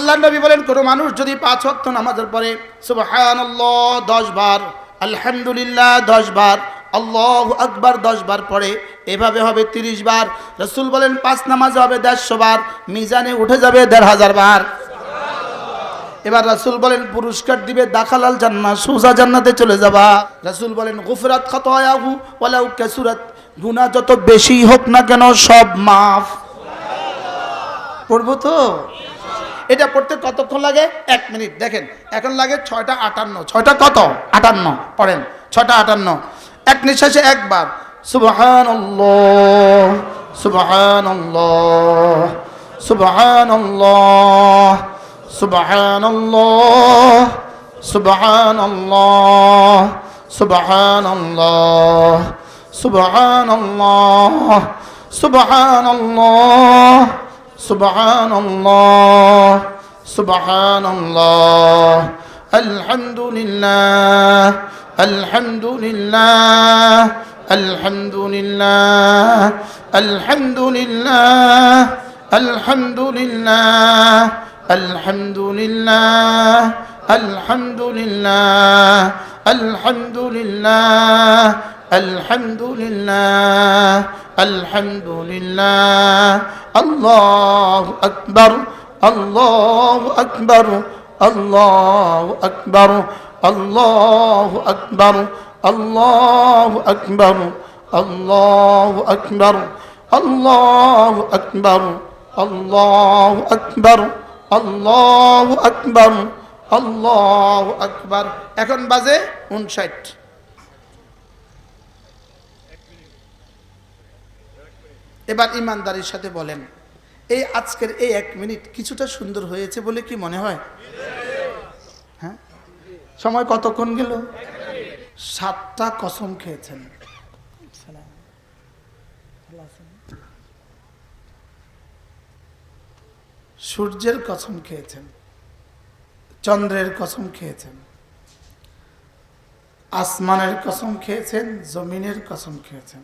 আল্লাহ নবী বলেন কোন মানুষ যদি 5 ওয়াক্ত নামাজের পরে সুবহানাল্লাহ 10 বার, আলহামদুলিল্লাহ 10 বার, আল্লাহু আকবার 10 বার পড়ে, এভাবে হবে 30 বার। রাসূল বলেন 5 নামাজ হবে 150 বার, মিজানে উঠে যাবে 1500 বার। এবার রাসূল বলেন পুরস্কার দিবে দাখালাল জান্নাহ, সোজা জান্নাতে চলে যাবা। রাসূল বলেন গুফরাত খাতায়াহু ওয়ালাউ কাসুরাত, গুনাহ যত বেশি হোক না কেন সব মাফ। পড়বো তো? এটা পড়তে কতক্ষণ লাগে? 1 মিনিট। দেখেন এখন লাগে 6টা 58। 6টা কত? 58। পড়েন 6টা 58। এক নিঃশ্বাসে একবার সুবহানাল্লাহ সুবহানাল্লাহ সুবহানাল্লাহ সুবহানাল্লাহ সুবহানাল্লাহ সুবহানাল্লাহ সুবহানাল্লাহ সুবহানাল্লাহ সুবহানাল্লাহ সুবহানাল্লাহ আলহামদুলিল্লাহ আলহামদুলিল্লাহ আলহামদুলিল্লাহ আলহামদুলিল্লাহ আলহামদুলিল্লাহ আলহামদুলিল্লাহ আলহামদুলিল্লাহ আলহামদুলিল্লাহ আলহামদুলিল্লাহ আলহামদুলিল্লাহ আল্লাহু আকবার আল্লাহু আকবার আল্লাহু আকবার আল্লাহু আকবার আল্লাহু আকবার আল্লাহু আকবার আল্লাহু আকবার আল্লাহু আকবার আল্লাহু আকবার আল্লাহু আকবার। এখন বাজে 59। এবার ইমানদারির সাথে বলেন এই আজকের এই 1 মিনিট কিছুটা সুন্দর হয়েছে বলে কি মনে হয়? হ্যাঁ, সময় কতক্ষণ গেল? 7টা কসম খেয়েছেন। সূর্যের কসম খেয়েছেন, চন্দ্রের কসম খেয়েছেন, আসমানের কসম খেয়েছেন, জমিনের কসম খেয়েছেন,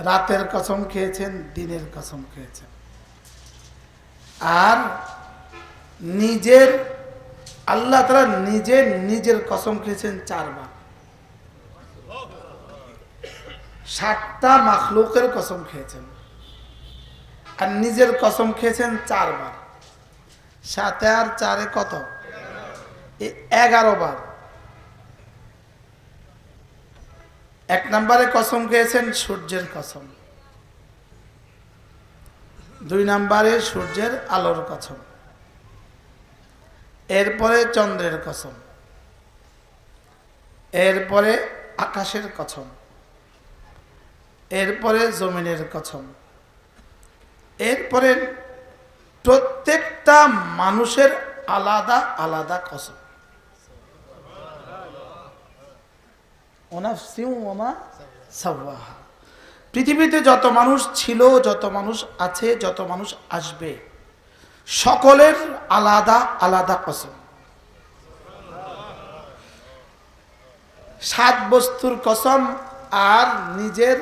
রাতের কসম খেয়েছেন, দিনের কসম খেয়েছেন, আর নিজের আল্লাহ তাআলা নিজের কসম খেয়েছেন 4 বার। 7টা মাখলুকের কসম খেয়েছেন আর নিজের কসম খেয়েছেন 4 বার। 7 আর 4 কত? 11 বার। 1 নম্বরে কসম খেয়েছেন সূর্যের কসম, 2 নম্বরে সূর্যের আলোর কসম, এরপরে চন্দ্রের কসম, এরপরে আকাশের কসম, এরপরে জমিনের কসম, এরপরে প্রত্যেকটা মানুষের আলাদা আলাদা কসম। পৃথিবীতে যত মানুষ ছিল, যত মানুষ আছে, যত মানুষ আসবে, সকলের আলাদা আলাদা কসম। 7 বস্তুর কসম আর নিজের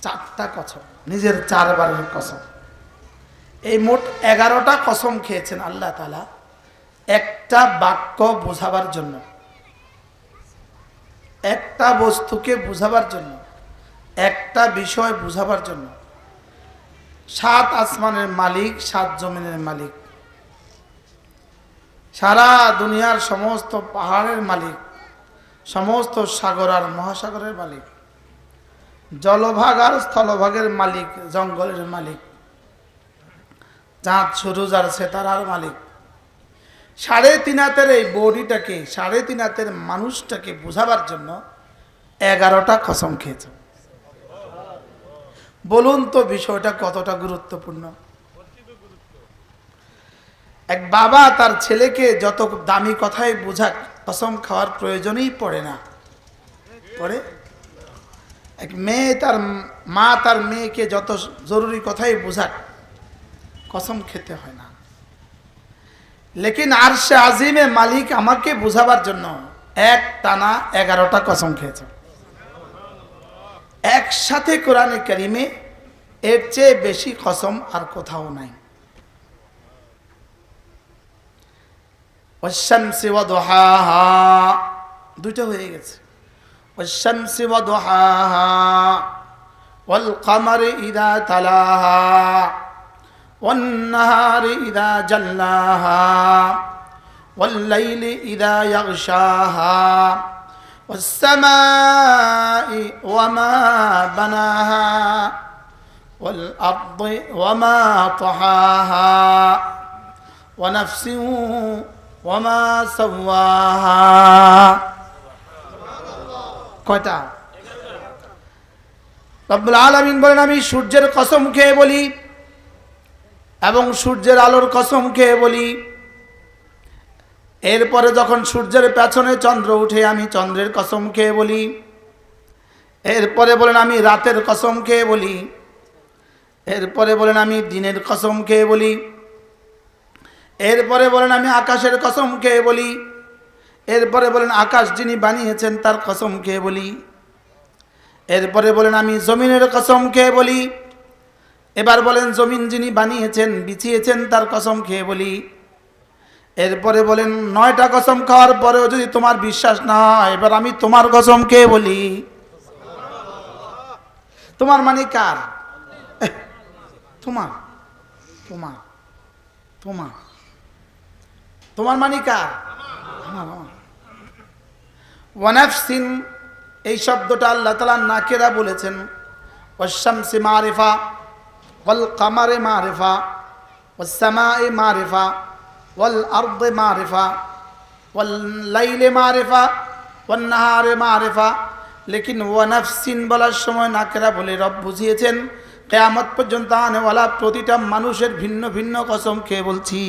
4টা কসম, নিজের 4 বারের কসম। এই মোট 11টা কসম খেয়েছেন আল্লাহ তাআলা একটা বাক্য বোঝাবার জন্য, একটা বস্তুকে বোঝাবার জন্য, একটা বিষয় বোঝাবার জন্য। 7 আসমানের মালিক, 7 জমিনের মালিক, সারা দুনিয়ার সমস্ত পাহাড়ের মালিক, সমস্ত সাগর আর মহাসাগরের মালিক, জলভাগ আর স্থলভাগের মালিক, জঙ্গলের মালিক, চাঁদ সূরজ আর সিতারার মালিক। 3.5 হাতের এই বডিটাকে, 3.5 হাতের মানুষটাকে বোঝাবার জন্য 11টা কসম খেয়েছে। বলুন তো বিষয়টা কতটা গুরুত্বপূর্ণ। এক বাবা তার ছেলেকে যত দামি কথাই বোঝাক, কসম খাওয়ার প্রয়োজনই পড়ে না। পড়ে? এক মেয়ে তার মা তার মেয়েকে যত জরুরি কথাই বোঝাক, কসম খেতে হয় না। লেকিন আরশে আজিমে মালিক আমাকে বোঝাবার জন্য এক টানা 11টা কসম খেয়েছে। একসাথে কোরআনে কারিমে এর চেয়ে বেশি কসম আর কোথাও নাই। ওয়াশ-শামসি ওয়া দুহাহা, দুইটা হয়ে গেছে। ওয়াশ-শামসি ওয়া দুহাহা ওয়াল কমারি ইযা তালাহা ওয়ান নাহারি ইযা জাল্লাহা ওয়াল লাইলি ইযা ইয়াগশাহা ওয়াস সামাই ওয়া মা বানাহা ওয়াল আরদি ওয়া মা তাহাহা ওয়া নাফসিন ওয়া মা সাওয়াহা। কয়টা? রব্বুল আলামিন বলেন, আমি সূর্যের কসম খেয়ে বলি এবং সূর্যের আলোর কসম খেয়ে বলি। এরপরে যখন সূর্যের পেছনে চন্দ্র উঠে আমি চন্দ্রের কসম খেয়ে বলি। এরপরে বলেন আমি রাতের কসম খেয়ে বলি। এরপরে বলেন আমি দিনের কসম খেয়ে বলি। এরপরে বলেন আমি আকাশের কসম খেয়ে বলি। এরপরে বলেন আকাশ যিনি বানিয়েছেন তার কসম খেয়ে বলি। এরপরে বলেন আমি জমিনের কসম খেয়ে বলি। এবার বলেন জমিন যিনি বানিয়েছেন বিছিয়েছেন তার কসম খেয়ে বলি। এরপরে বলেন 9টা কসম খাওয়ার পরেও যদি তোমার বিশ্বাস না হয়, এবার আমি তোমার কসম খেয়ে বলি। তোমার মানে কার? তোমার তোমার তোমার তোমার মানে কার? আমার। ওয়ানাফসিন এই শব্দটা আল্লাহ তাআলা নাকেরা বলেছেন। ওয়াশ-শামসি মারিফা ওয়াল কমারি মারিফা ওয়াস সামাই মারিফা ওয়াল আরদি মারিফা ওয়াল লাইলি মারিফা ওয়ান নাহারি মারিফা। লেকিন ওয়ানাফসিন বলার সময় নাকেরা বলে রব বুঝিয়েছেন কিয়ামত পর্যন্ত আনেওয়ালা প্রতিটা মানুষের ভিন্ন ভিন্ন কসম খেয়ে বলছি।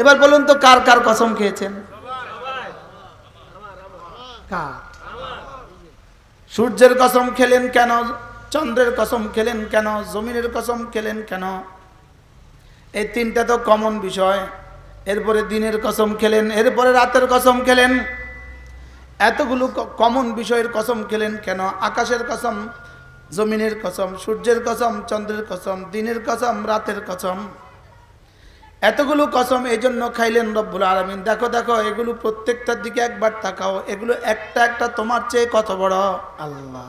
এবার বলুন তো কার কার কসম খেয়েছেন? কার? সূর্যের কসম খেলেন কেন? চন্দ্রের কসম খেলেন কেন? জমিনের কসম খেলেন কেন? এই তিনটা তো কমন বিষয়। এরপরে দিনের কসম খেলেন, এরপরে রাতের কসম খেলেন। এতগুলো কমন বিষয়ের কসম খেলেন কেন? আকাশের কসম, জমিনের কসম, সূর্যের কসম, চন্দ্রের কসম, দিনের কসম, রাতের কসম। এতগুলো কসম এই জন্য খাইলেন রব্বুল আলামিন। দেখো দেখো এগুলো প্রত্যেকটার দিকে একবার তাকাও। এগুলো একটা একটা তোমার চেয়ে কত বড় আল্লাহ।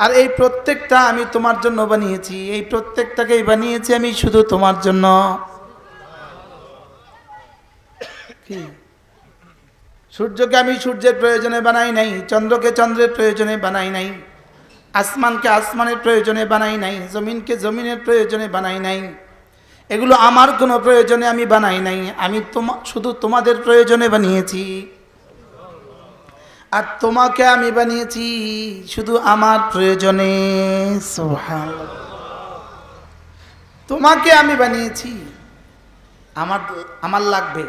আর এই প্রত্যেকটা আমি তোমার জন্য বানিয়েছি। এই প্রত্যেকটাকেই বানিয়েছি আমি শুধু তোমার জন্য। কি? সূর্যকে আমি সূর্যের প্রয়োজনে বানাই নাই, চন্দ্রকে চন্দ্রের প্রয়োজনে বানাই নাই, আসমানকে আসমানের প্রয়োজনে বানাই নাই, জমিনকে জমিনের প্রয়োজনে বানাই নাই। এগুলো আমার কোনো প্রয়োজনে আমি বানাই নাই, আমি শুধু তোমাদের প্রয়োজনে বানিয়েছি। আর তোমাকে আমি বানিয়েছি শুধু আমার প্রয়োজনে। সুবহানাল্লাহ। তোমাকে আমি বানিয়েছি আমার লাগবে,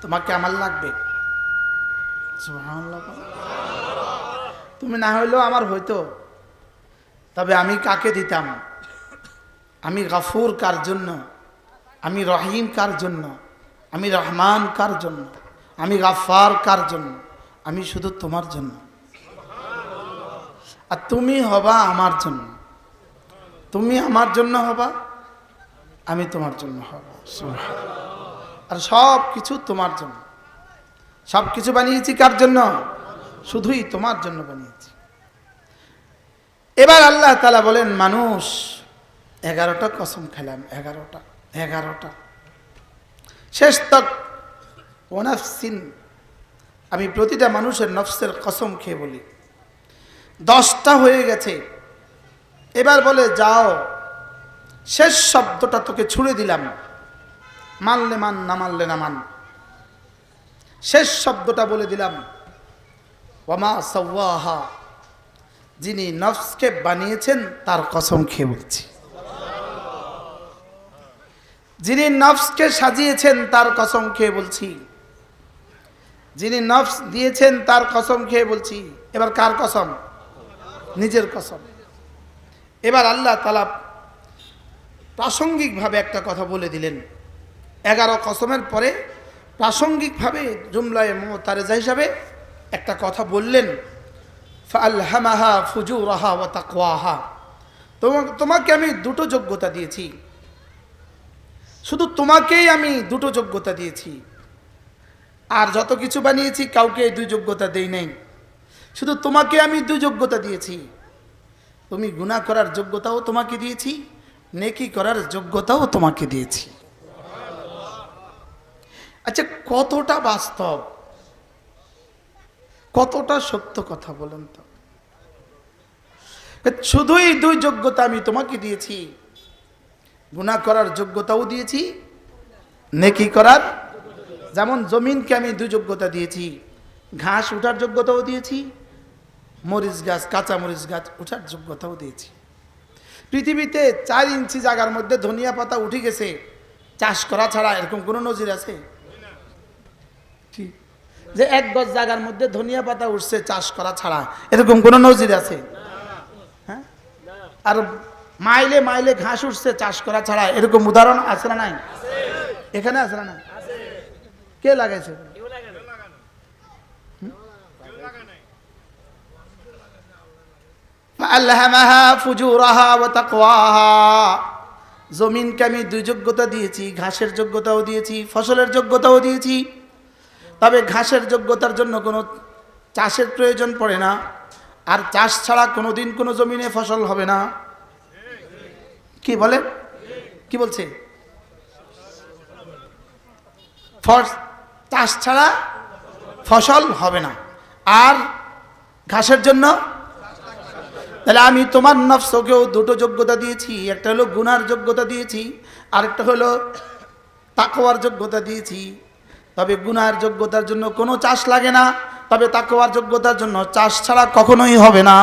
তোমাকে আমার লাগবে। সুবহানাল্লাহ। তুমি না হইলেও আমার হইতো, তবে আমি কাকে দিতাম? আমি গফুর কার জন্য? আমি রহিম কার জন্য? আমি রহমান কার জন্য? আমি গাফফার কার জন্য? আমি শুধু তোমার জন্য। আর তুমি হবা আমার জন্য। তুমি আমার জন্য হবা, আমি তোমার জন্য হব। আর সব কিছু তোমার জন্য। সব কিছু বানিয়েছি কার জন্য? শুধুই তোমার জন্য বানিয়েছি। এবার আল্লাহ তাআলা বলেন মানুষ 11টা কসম খেলাম। 11টা শেষ তক ওয়ানাফসিন আমি প্রতিটা মানুষের নফসের কসম খেয়ে বলি। 10টা হয়ে গেছে। এবার বলে যাও শেষ শব্দটা তোকে ছুড়ে দিলাম, মানলে মান, না মানলে না মান। শেষ শব্দটা বলে দিলাম, ওয়ামা সাওয়াহা যিনি নফসকে বানিয়েছেন তার কসম খেয়ে বলছি। যিনি নফসকে সাজিয়েছেন তার কসম খেয়ে বলছি। যিনি নফস দিয়েছেন তার কসম খেয়ে বলছি। এবার কার কসম? নিজের কসম। এবার আল্লাহ তাআলা প্রাসঙ্গিকভাবে একটা কথা বলে দিলেন। 11 কসমের পরে প্রাসঙ্গিকভাবে জুমলায়ে মুতারেজা হিসাবে একটা কথা বললেন, ফাআলহামাহা ফুজুরাহা ওয়া তাকওয়াহা। তোমাকে আমি দুটো যোগ্যতা দিয়েছি। শুধু তোমাকেই আমি দুটো যোগ্যতা দিয়েছি, আর যত কিছু বানিয়েছি কাউকে এই দুই যোগ্যতা দেই নাই। শুধু তোমাকে আমি দুই যোগ্যতা দিয়েছি, তুমি গুনাহ করার যোগ্যতাও তোমাকে দিয়েছি, নেকি করার যোগ্যতাও তোমাকে দিয়েছি। আচ্ছা, কতটা বাস্তব, কতটা সত্য কথা বলেন তো? শুধুই দুই যোগ্যতা আমি তোমাকে দিয়েছি, গুনাহ করার যোগ্যতাও দিয়েছি, নেকি করার। যেমন জমিনকে আমি দুই যোগ্যতা দিয়েছি, ঘাস উঠার যোগ্যতাও দিয়েছি, মরিচ গাছ, কাঁচা মরিচ গাছ উঠার যোগ্যতাও দিয়েছি। পৃথিবীতে 4 ইঞ্চি জায়গার মধ্যে ধনিয়া পাতা উঠে গেছে চাষ করা ছাড়া, এরকম কোনো নজির আছে? যে 1 গজ জায়গার মধ্যে ধনিয়া পাতা উঠছে চাষ করা ছাড়া, এরকম কোনো নজির আছে? হ্যাঁ। আর মাইলে মাইলে ঘাস উঠছে চাষ করা ছাড়া, এরকম উদাহরণ আছে না নাই? এখানে আছে না নাই? কে লাগাইছে? ফাআলহামাহা ফুজুরাহা ওয়া তাকওয়াহা। জমিনকে আমি দুই যোগ্যতা দিয়েছি, ঘাসের যোগ্যতাও দিয়েছি, ফসলের যোগ্যতাও দিয়েছি। তবে ঘাসের যোগ্যতার জন্য কোনো চাষের প্রয়োজন পড়ে না, আর চাষ ছাড়া কোনোদিন কোনো জমিনে ফসল হবে না। কি বলে? কি বলছে? চাষ ছাড়া ফসল হবে না। আর ঘাসের জন্য, তাহলে আমি তোমার নফসকেও দুটো যোগ্যতা দিয়েছি, একটা হলো গুনার যোগ্যতা দিয়েছি, আরেকটা হলো তাকওয়ার যোগ্যতা দিয়েছি। তবে গুনার যোগ্যতার জন্য কোনো চাষ লাগে না, তবে তাকওয়ার যোগ্যতার জন্য চাষ ছাড়া কখনোই হবে না।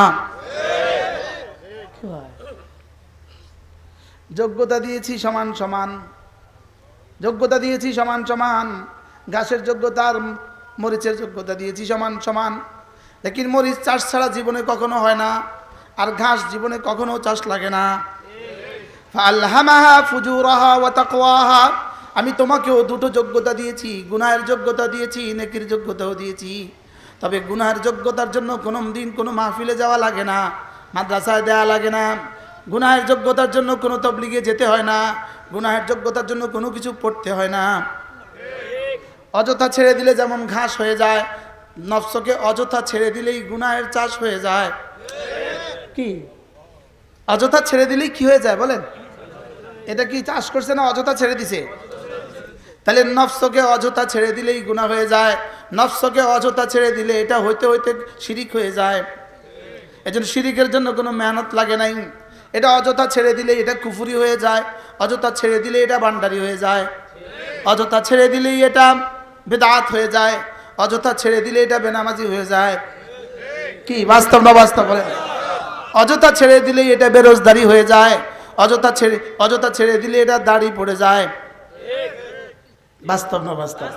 যোগ্যতা দিয়েছি সমান সমান, যোগ্যতা দিয়েছি সমান সমান। ঘাসের যোগ্যতা আর মরিচের যোগ্যতা দিয়েছি সমান সমান। লেকিন মরিচ চাষ ছাড়া জীবনে কখনো হয় না, আর ঘাস জীবনে কখনো চাষ লাগে না। ফাআলহামাহা ফুজুরাহা ওয়া তাকওয়াহা। আমি তোমাকেও দুটো যোগ্যতা দিয়েছি, গুনাহের যোগ্যতা দিয়েছি, নেকির যোগ্যতাও দিয়েছি। তবে গুনাহের যোগ্যতার জন্য কোনো দিন কোনো মাহফিলে যাওয়া লাগে না, মাদ্রাসায় দেওয়া লাগে না। গুনাহের যোগ্যতার জন্য কোনো তবলিগে যেতে হয় না, গুনাহের যোগ্যতার জন্য কোনো কিছু পড়তে হয় না। অযথা ছেড়ে দিলে যেমন ঘাস হয়ে যায়, নফসকে অযথা ছেড়ে দিলেই গুনাহের চাষ হয়ে যায়। কি অযথা ছেড়ে দিলেই কি হয়ে যায় বলেন? এটা কি চাষ করছে না অযথা ছেড়ে দিছে? তাহলে নফসকে অযথা ছেড়ে দিলেই গুনাহ হয়ে যায়। নফসকে অযথা ছেড়ে দিলে এটা হইতে হইতে শিরিক হয়ে যায়। এজন্য শিরিকের জন্য কোনো মেহনত লাগে নাই। এটা অযথা ছেড়ে দিলে এটা কুফরি হয়ে যায়, অযথা ছেড়ে দিলে এটা বান্ডারি হয়ে যায়, অযথা ছেড়ে দিলেই এটা বেদাত হয়ে যায়, অযথা ছেড়ে দিলে এটা বেনামাজি হয়ে যায়। কি বাস্তব না বাস্তব বলেন? অযথা ছেড়ে দিলেই এটা বেরোজগারি হয়ে যায়, অযথা ছেড়ে দিলে এটা দাড়ি পড়ে যায়। বাস্তব না বাস্তব?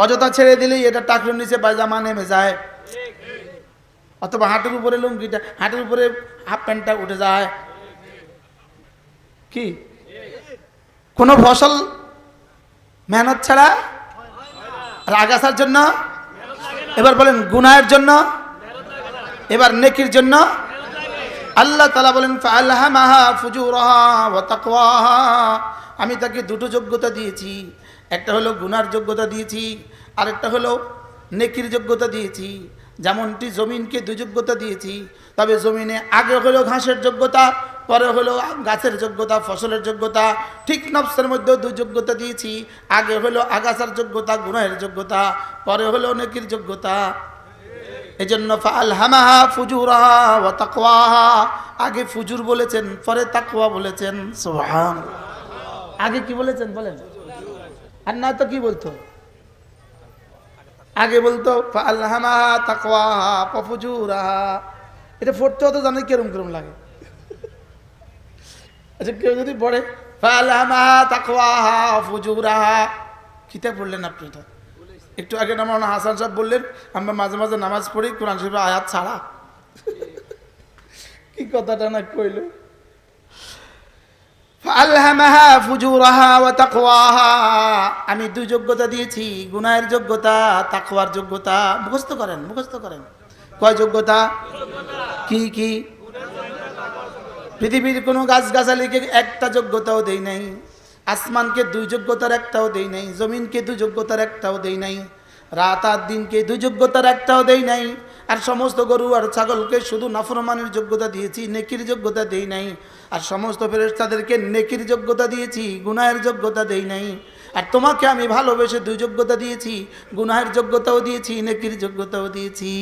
অযথা ছেড়ে দিলেই এটা টাকলুর নিচে পায়জামা নেমে যায়, অথবা হাঁটুর উপরে লুঙ্গিটা, হাঁটুর উপরে হাফ প্যান্টটা উঠে যায়। কি কোনো ফসল মেহনত ছাড়া? আর আগাছার জন্য? এবার বলেন গুনাহের জন্য, এবার নেকির জন্য। আল্লাহ তাআলা বলেন ফাআলহামাহা ফুজুরাহা ওয়া তাকওয়াহা। আমি তাকে দুটো যোগ্যতা দিয়েছি, একটা হলো গুনার যোগ্যতা দিয়েছি, আরেকটা হলো নেকির যোগ্যতা দিয়েছি। যেমনটি জমিনকে দুই যোগ্যতা দিয়েছি, তবে জমিনে আগে হলো ঘাসের যোগ্যতা, পরে হলো গাছের যোগ্যতা, ফসলের যোগ্যতা। ঠিক নফসের মধ্যেও দুই যোগ্যতা দিয়েছি, আগে হলো আগাছার যোগ্যতা, গুনাহের যোগ্যতা, পরে হলো নেকির যোগ্যতা। এজন্য ফাআলহামাহা ফুজুরাহা ওয়া তাকওয়াহা। আগে ফুজুর বলেছেন, পরে তাকওয়া বলেছেন। সুবহানাল্লাহ। আগে কি বলেছেন বলেন? আর না তো কি বলতো? আগে বলতো ফাআলহামাহা তাকওয়াহা ওয়া ফুজুরাহা। এটা পড়তেও তো জানেন কিরম কিরম লাগে। আচ্ছা, কেউ যদি পড়ে ফাআলহামাহা তাকওয়াহা ওয়া ফুজুরাহা, কিতাব পড়লেন আপনি? এটা একটু আগে মাওলানা হাসান সাহেব বললেন আমরা মাঝে মাঝে নামাজ পড়ি কোরআন শরীফের আয়াত ছাড়া। কি কথাটা না কইল? ফাআলহামাহা ফুজুরাহা ওয়া তাকওয়াহা। আমি দুই যোগ্যতা দিয়েছি, গুনাহের যোগ্যতা, তাকওয়ার যোগ্যতা। মুখস্থ করেন, মুখস্থ করেন। কয় যোগ্যতা? কি কি? পৃথিবীর কোনো গাছগাছালিকে একটা যোগ্যতাও দেই নাই, আসমানকে দুই যোগ্যতার একটাও দেই নাই, জমিনকে দুই যোগ্যতার একটাও দেই নাই, রাত আর দিনকে দুই যোগ্যতার একটাও দেই নাই। আর সমস্ত গরু আর ছাগলকে শুধু নাফরমানের যোগ্যতা দিয়েছি, নেকির যোগ্যতা দেই নাই। আর সমস্ত ফেরেশতাদেরকে নেকির যোগ্যতা দিয়েছি, গুনাহের যোগ্যতা দেই নাই। আর তোমাকে আমি ভালোবেসে দুই যোগ্যতা দিয়েছি, গুনাহের যোগ্যতাও দিয়েছি, নেকির যোগ্যতাও দিয়েছি।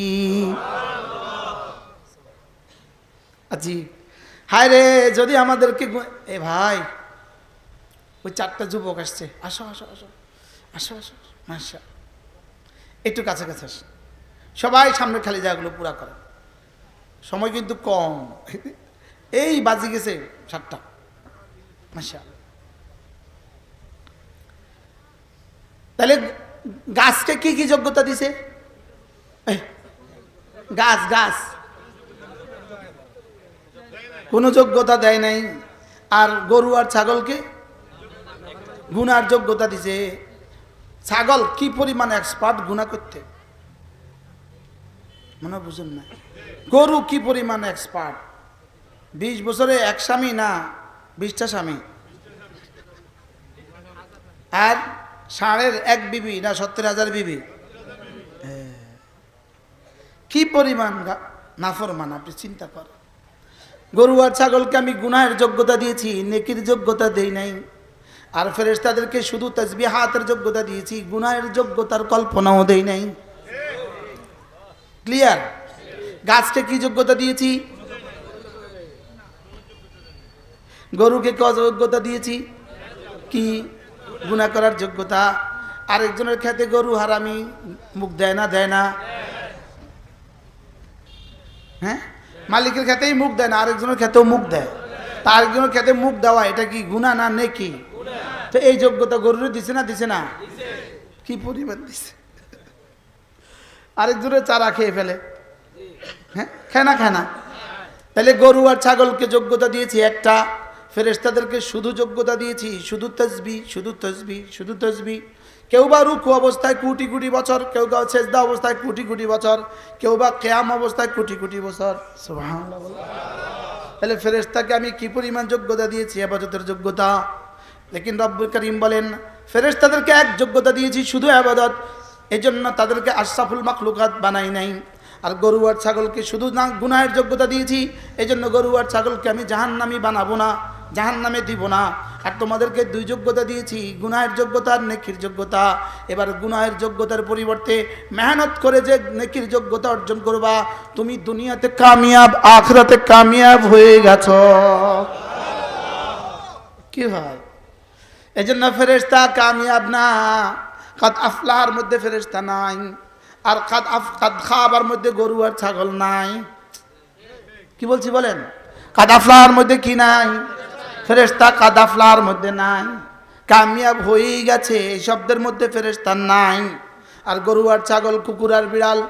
আজি হায় রে, যদি আমাদেরকে এ ভাই, ওই 4টা যুবক আসছে, আসো আসো আসো আসো আসো, মাশা, একটু কাছে কাছে আসো, সবাই সামনে খালি জায়গাগুলো পুরা করে, সময় কিন্তু কম, এই বাজি গেছে 7টা, মাশা। তাহলে গাছকে কি কি যোগ্যতা দিছে? গাছ গাছ কোনো যোগ্যতা দেয় নাই। আর গরু আর ছাগলকে গুনার যোগ্যতা দিছে। ছাগল কি পরিমাণ এক্সপার্ট গুনাহ করতে, মনে বুঝুন না। গরু কি পরিমাণ এক্সপার্ট, 20 বছরে এক স্বামী না 20টা স্বামী, আর ষাঁড়ের এক বিবি না 70,000 বিবি। কি পরিমাণ নাফরমান, আপনি চিন্তা করেন। গরু আর ছাগলকে আমি গুনাহের যোগ্যতা দিয়েছি, নেকির যোগ্যতা দেই নাই। আর ফেরেশতাদেরকে শুধু তাসবিহাতের যোগ্যতা দিয়েছি, গুনাহের যোগ্যতার কল্পনাও দেই নাই। ক্লিয়ার? গাছকে কি যোগ্যতা দিয়েছি? গরুকে কি যোগ্যতা দিয়েছি? কি? গুনাহ করার যোগ্যতা। আরেকজনের খেতে গরু হারামি, মুখ দেয় না, দেয় না? হ্যাঁ, মালিকের খেতেই মুখ দেয় না, আরেকজনের খেতেও মুখ দেয়। তা আরেকজনের খেতে মুখ দেওয়া এটা কি গুনাহ না নেকি? তো এই যোগ্যতা গরুরে দিছে না দিছে না? কি পরিমাণ দিছে। আরেকজনের চারা খেয়ে ফেলে, হ্যাঁ, খায় না খায় না। তাহলে গরু আর ছাগলকে যোগ্যতা দিয়েছি একটা, ফেরেশতাদেরকে শুধু যোগ্যতা দিয়েছি শুধু তাসবিহ, শুধু তাসবিহ, শুধু তাসবিহ। কেউ বা রুকু অবস্থায় কোটি কোটি বছর, কেউ বা সেজদা অবস্থায় কোটি কোটি বছর, কেউ বা কিয়াম অবস্থায় কোটি কোটি বছর। সুবহানাল্লাহ। তাহলে ফেরেশতাকে আমি কি পরিমাণ যোগ্যতা দিয়েছি, ইবাদতের যোগ্যতা। লেকিন রব্বুল করিম বলেন ফেরেশতাদেরকে এক যোগ্যতা দিয়েছি, শুধু ইবাদত। এজন্য তাদেরকে আশরাফুল মাখলুকাত বানাই নাই। আর গরু আর ছাগলকে শুধু গুনাহের যোগ্যতা দিয়েছি, এজন্য গরু আর ছাগলকে আমি জাহান্নামী বানাবো না, জাহান্নামে দিব না। আর তোমাদেরকে দুই যোগ্যতা দিয়েছি, গুনাহের যোগ্যতা আর নেকির যোগ্যতা। এবার গুনাহের যোগ্যতার পরিবর্তে মেহনত করে যে নেকির যোগ্যতা অর্জন করবা, তুমি দুনিয়াতে কামিয়াব, আখিরাতে কামিয়াব হয়ে গেছো। কি হয়? এজন্য ফেরেশতা কামিয়াব না। কাদ আফলাহর মধ্যে ফেরেশতা নাই, আর কাদ খাবার মধ্যে গরু আর ছাগল নাই। কি বলছি বলেন? কাদ আফলাহর মধ্যে কি নাই? ফেরেশতা কাদ আফলাহর মধ্যে নাই। কামিয়াব হয়েই গেছে এই শব্দের মধ্যে ফেরেশতা নাই। আর গরু আর ছাগল, কুকুর আর বিড়াল,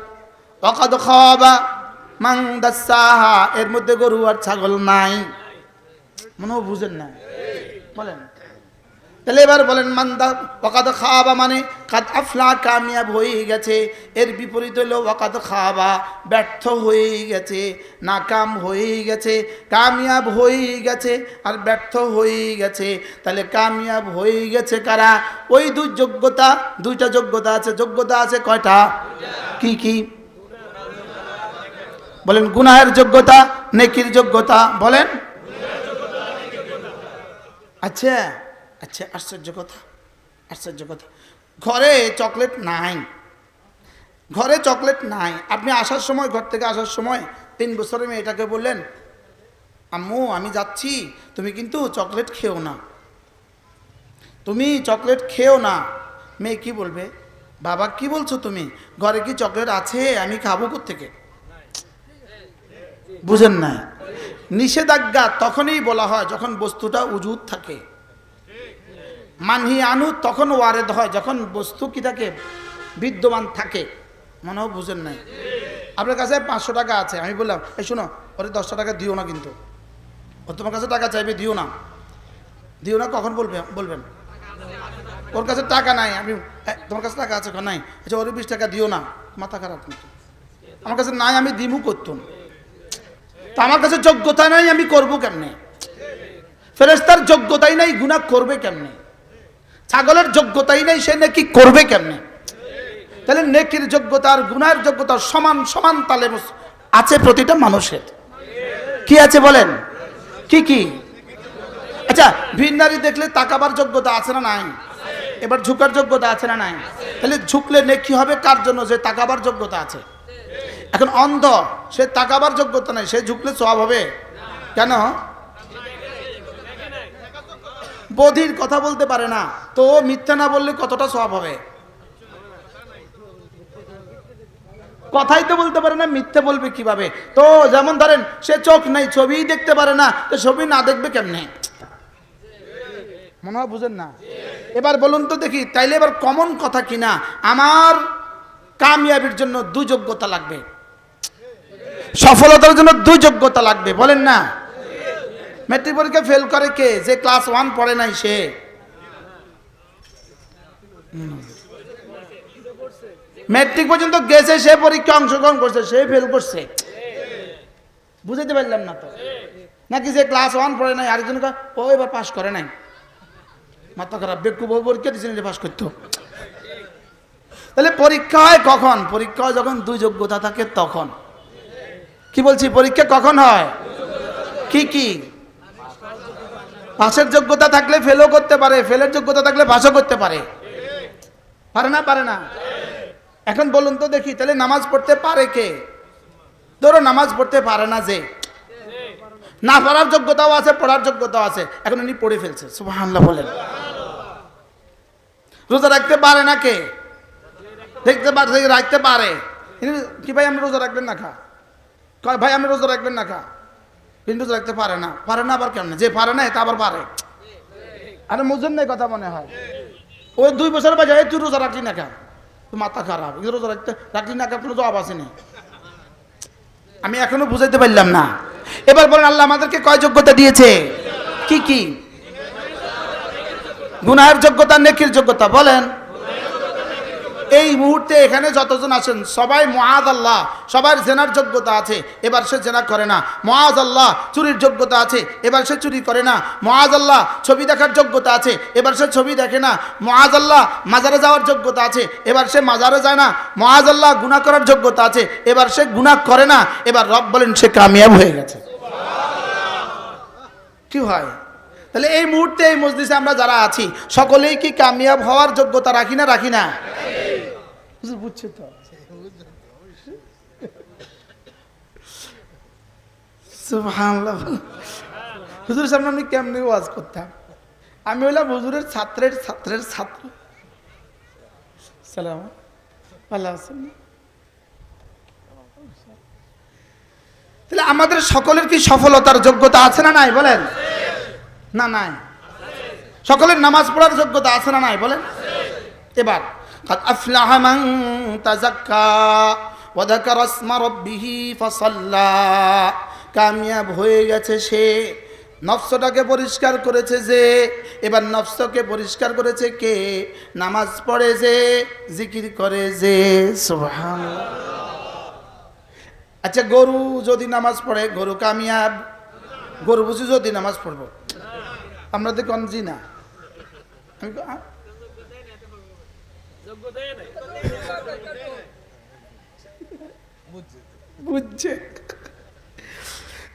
ওয়াকাদ খাবা মান দাসাহা, এর মধ্যে গরু আর ছাগল নাই। মনে বুঝেন না? বলেন। তাহলে এবার বলেন মান্দা ওয়াকাদ খাবা মানে কাদ আফলা, কামিয়াব হয়ে গেছে। এর বিপরীত হলো ওয়াকাদ খাবা, ব্যর্থ হয়ে গেছে, নাকাম হয়ে গেছে। কামিয়াব হয়ে গেছে আর ব্যর্থ হয়ে গেছে। তাহলে কামিয়াব হয়ে গেছে কারা? ওই দুইটা যোগ্যতা আছে। যোগ্যতা আছে কয়টা? কি কি বলেন? গুনাহের যোগ্যতা, নেকির যোগ্যতা। বলেন। আচ্ছা আচ্ছা, আশ্চর্য কথা, আশ্চর্য কথা। ঘরে চকলেট নাই, ঘরে চকলেট নাই। আপনি আসার সময়, ঘর থেকে আসার সময় 3 বছরের মেয়েটাকে বললেন, আম্মু আমি যাচ্ছি, তুমি কিন্তু চকলেট খেও না, তুমি চকলেট খেও না। মেয়ে কি বলবে? বাবা কি বলছো তুমি? ঘরে কি চকলেট আছে? আমি খাবো কোত্থেকে? বুঝেন না? নিষেধাজ্ঞা তখনই বলা হয় যখন বস্তুটা উজুদ থাকে। মানহি আনু তখন ওয়ারেদ হয় যখন বস্তু কি থাকে? বিদ্যমান থাকে। মনেও বুঝেন নাই? আপনার কাছে 500 টাকা আছে, আমি বললাম এই শোনো, ওরে 10টা টাকা দিও না, কিন্তু ও তোমার কাছে টাকা চাইবে, দিও না, দিও না। কখন বলবেন? ওর কাছে টাকা নাই, আমি তোমার কাছে টাকা আছে নাই, আচ্ছা ওরে 20 টাকা দিও না। মাথা খারাপ কিন্তু। আমার কাছে নাই, আমি দিমু করতুম, তো আমার কাছে যোগ্যতা নাই, আমি করবো কেমনে? ফেরেশতার যোগ্যতাই নাই, গুনাহ করবে কেমনে? ছাগলের যোগ্যতাই নেই, সে নেকি করবে কেমনে? তাহলে নেকির যোগ্যতা আর গুনাহের যোগ্যতা সমান সমান তালে আছে প্রতিটা মানুষের। কি আছে বলেন? কি কি? আচ্ছা, ভিন্নারি দেখলে তাকাবার যোগ্যতা আছে না নাই? এবার ঝুঁকার যোগ্যতা আছে না নাই? তাহলে ঝুঁকলে নেকি হবে কার জন্য? যে তাকাবার যোগ্যতা আছে। এখন অন্ধ, সে তাকাবার যোগ্যতা নাই, সে ঝুঁকলে সওয়াব হবে কেন? বধির কথা বলতে পারে না, তো মিথ্যা না বললে কতটা সওয়াব হবে? কথাই তো বলতে পারে না, মিথ্যে বলবে কিভাবে? তো যেমন ধরেন সে চোখ নাই, ছবিই দেখতে পারে না, তো ছবি না দেখবে কেমনে? মনে হয় বুঝেন না। এবার বলুন তো দেখি, তাইলে এবার কমন কথা কিনা আমার কামিয়াবির জন্য দুই যোগ্যতা লাগবে, সফলতার জন্য দুই যোগ্যতা লাগবে, বলেন না? মেট্রিক পরীক্ষা ফেল করে কে? যে ক্লাস 1 পড়ে নাই সে। মেট্রিক পর্যন্ত গেছে, সে পরীক্ষা অংশগ্রহণ করছে, সে ফেল করছে। বুঝাইতে পারলাম না তো? নাকি যে ক্লাস 1 পড়ে নাই আরেকজন ও এবার পাস করে নাই, মাথা খারাপ, বেকু পরীক্ষা দিয়েছেন পাস করতো। তাহলে পরীক্ষা হয় কখন? পরীক্ষা হয় যখন দুই যোগ্যতা থাকে তখন। কি বলছি? পরীক্ষা কখন হয়? কি কি? পাশের যোগ্যতা থাকলে ফেলও করতে পারে, ফেলের যোগ্যতা থাকলে পাসও করতে পারে। পারে না? পারে না? এখন বলুন তো দেখি, তাহলে নামাজ পড়তে পারে কে? ধরো নামাজ পড়তে পারে না, যে না পড়ার যোগ্যতাও আছে, পড়ার যোগ্যতাও আছে, এখন উনি পড়ে ফেলছে, সুবহানাল্লাহ বলেন। রোজা রাখতে পারে না কে? দেখতে পারে, রাখতে পারে। কি ভাই আপনি রোজা রাখবেন না খা? ভাই আপনি রোজা রাখবেন না খা? কিন্তু রোজা রাখতে পারে না। পারে না আবার কেমন? যে পারে না এটা আবার পারে। আরে মুজেন নাই কথা মনে হয়। ওই 2 বছর বাজে তুই রোজা রাখলি না খা, তো মাথা খারাপ, রোজা রাখলি না খা, কোনো জবাব আসেনি। আমি এখনো বুঝাইতে পারলাম না। এবার বলেন, আল্লাহ আমাদেরকে কয় যোগ্যতা দিয়েছে? কি কি? গুনাহের যোগ্যতা, নেকির যোগ্যতা, বলেন। এই মুহূর্তে এখানে যতজন আছেন সবাই মুআযাল্লাহ, সবার জেনার যোগ্যতা আছে, এবার সে জেনা করে না। মুআযাল্লাহ চুরির যোগ্যতা আছে, এবার সে চুরি করে না। মুআযাল্লাহ ছবি দেখার যোগ্যতা আছে, এবার সে ছবি দেখে না। মুআযাল্লাহ মাজারে যাওয়ার যোগ্যতা আছে, এবার সে মাজারে যায় না। মুআযাল্লাহ গুনাহ করার যোগ্যতা আছে, এবার সে গুনাহ করে না। এবার রব বলেন সে কামিয়াব হয়ে গেছে। কি হয়? তাহলে এই মুহূর্তে এই মজলিসে আমরা যারা আছি সকলেই কি কামিয়াব হওয়ার যোগ্যতা রাখি না? রাখি না? বুঝছে তো? সুবহানাল্লাহ। হুজুরের সামনে আমি কেমনে ওয়াজ করতাম? আমি হইলাম হুজুরের ছাত্রের ছাত্রের ছাত্র। সালাম আল্লাহ। তাহলে আমাদের সকলের কি সফলতার যোগ্যতা আছে না নাই? বলেন না। নাই? সকলের নামাজ পড়ার যোগ্যতা আছে না নাই? বলেন। এবার قد أفلح من تزكى وذكر اسم ربه فصلى, কামিয়াব হয়ে গেছে সে, নফসটাকে পরিষ্কার করেছে যে। এবার নফসকে পরিষ্কার করেছে কে? নামাজ পড়ে যে, জিকির করে যে, সুবহানাল্লাহ। আচ্ছা, গরু যদি নামাজ পড়ে গরু কামিয়াব? গরু বুঝি যদি নামাজ পড়বো? আমরা তো কনজি না। বুঝছে?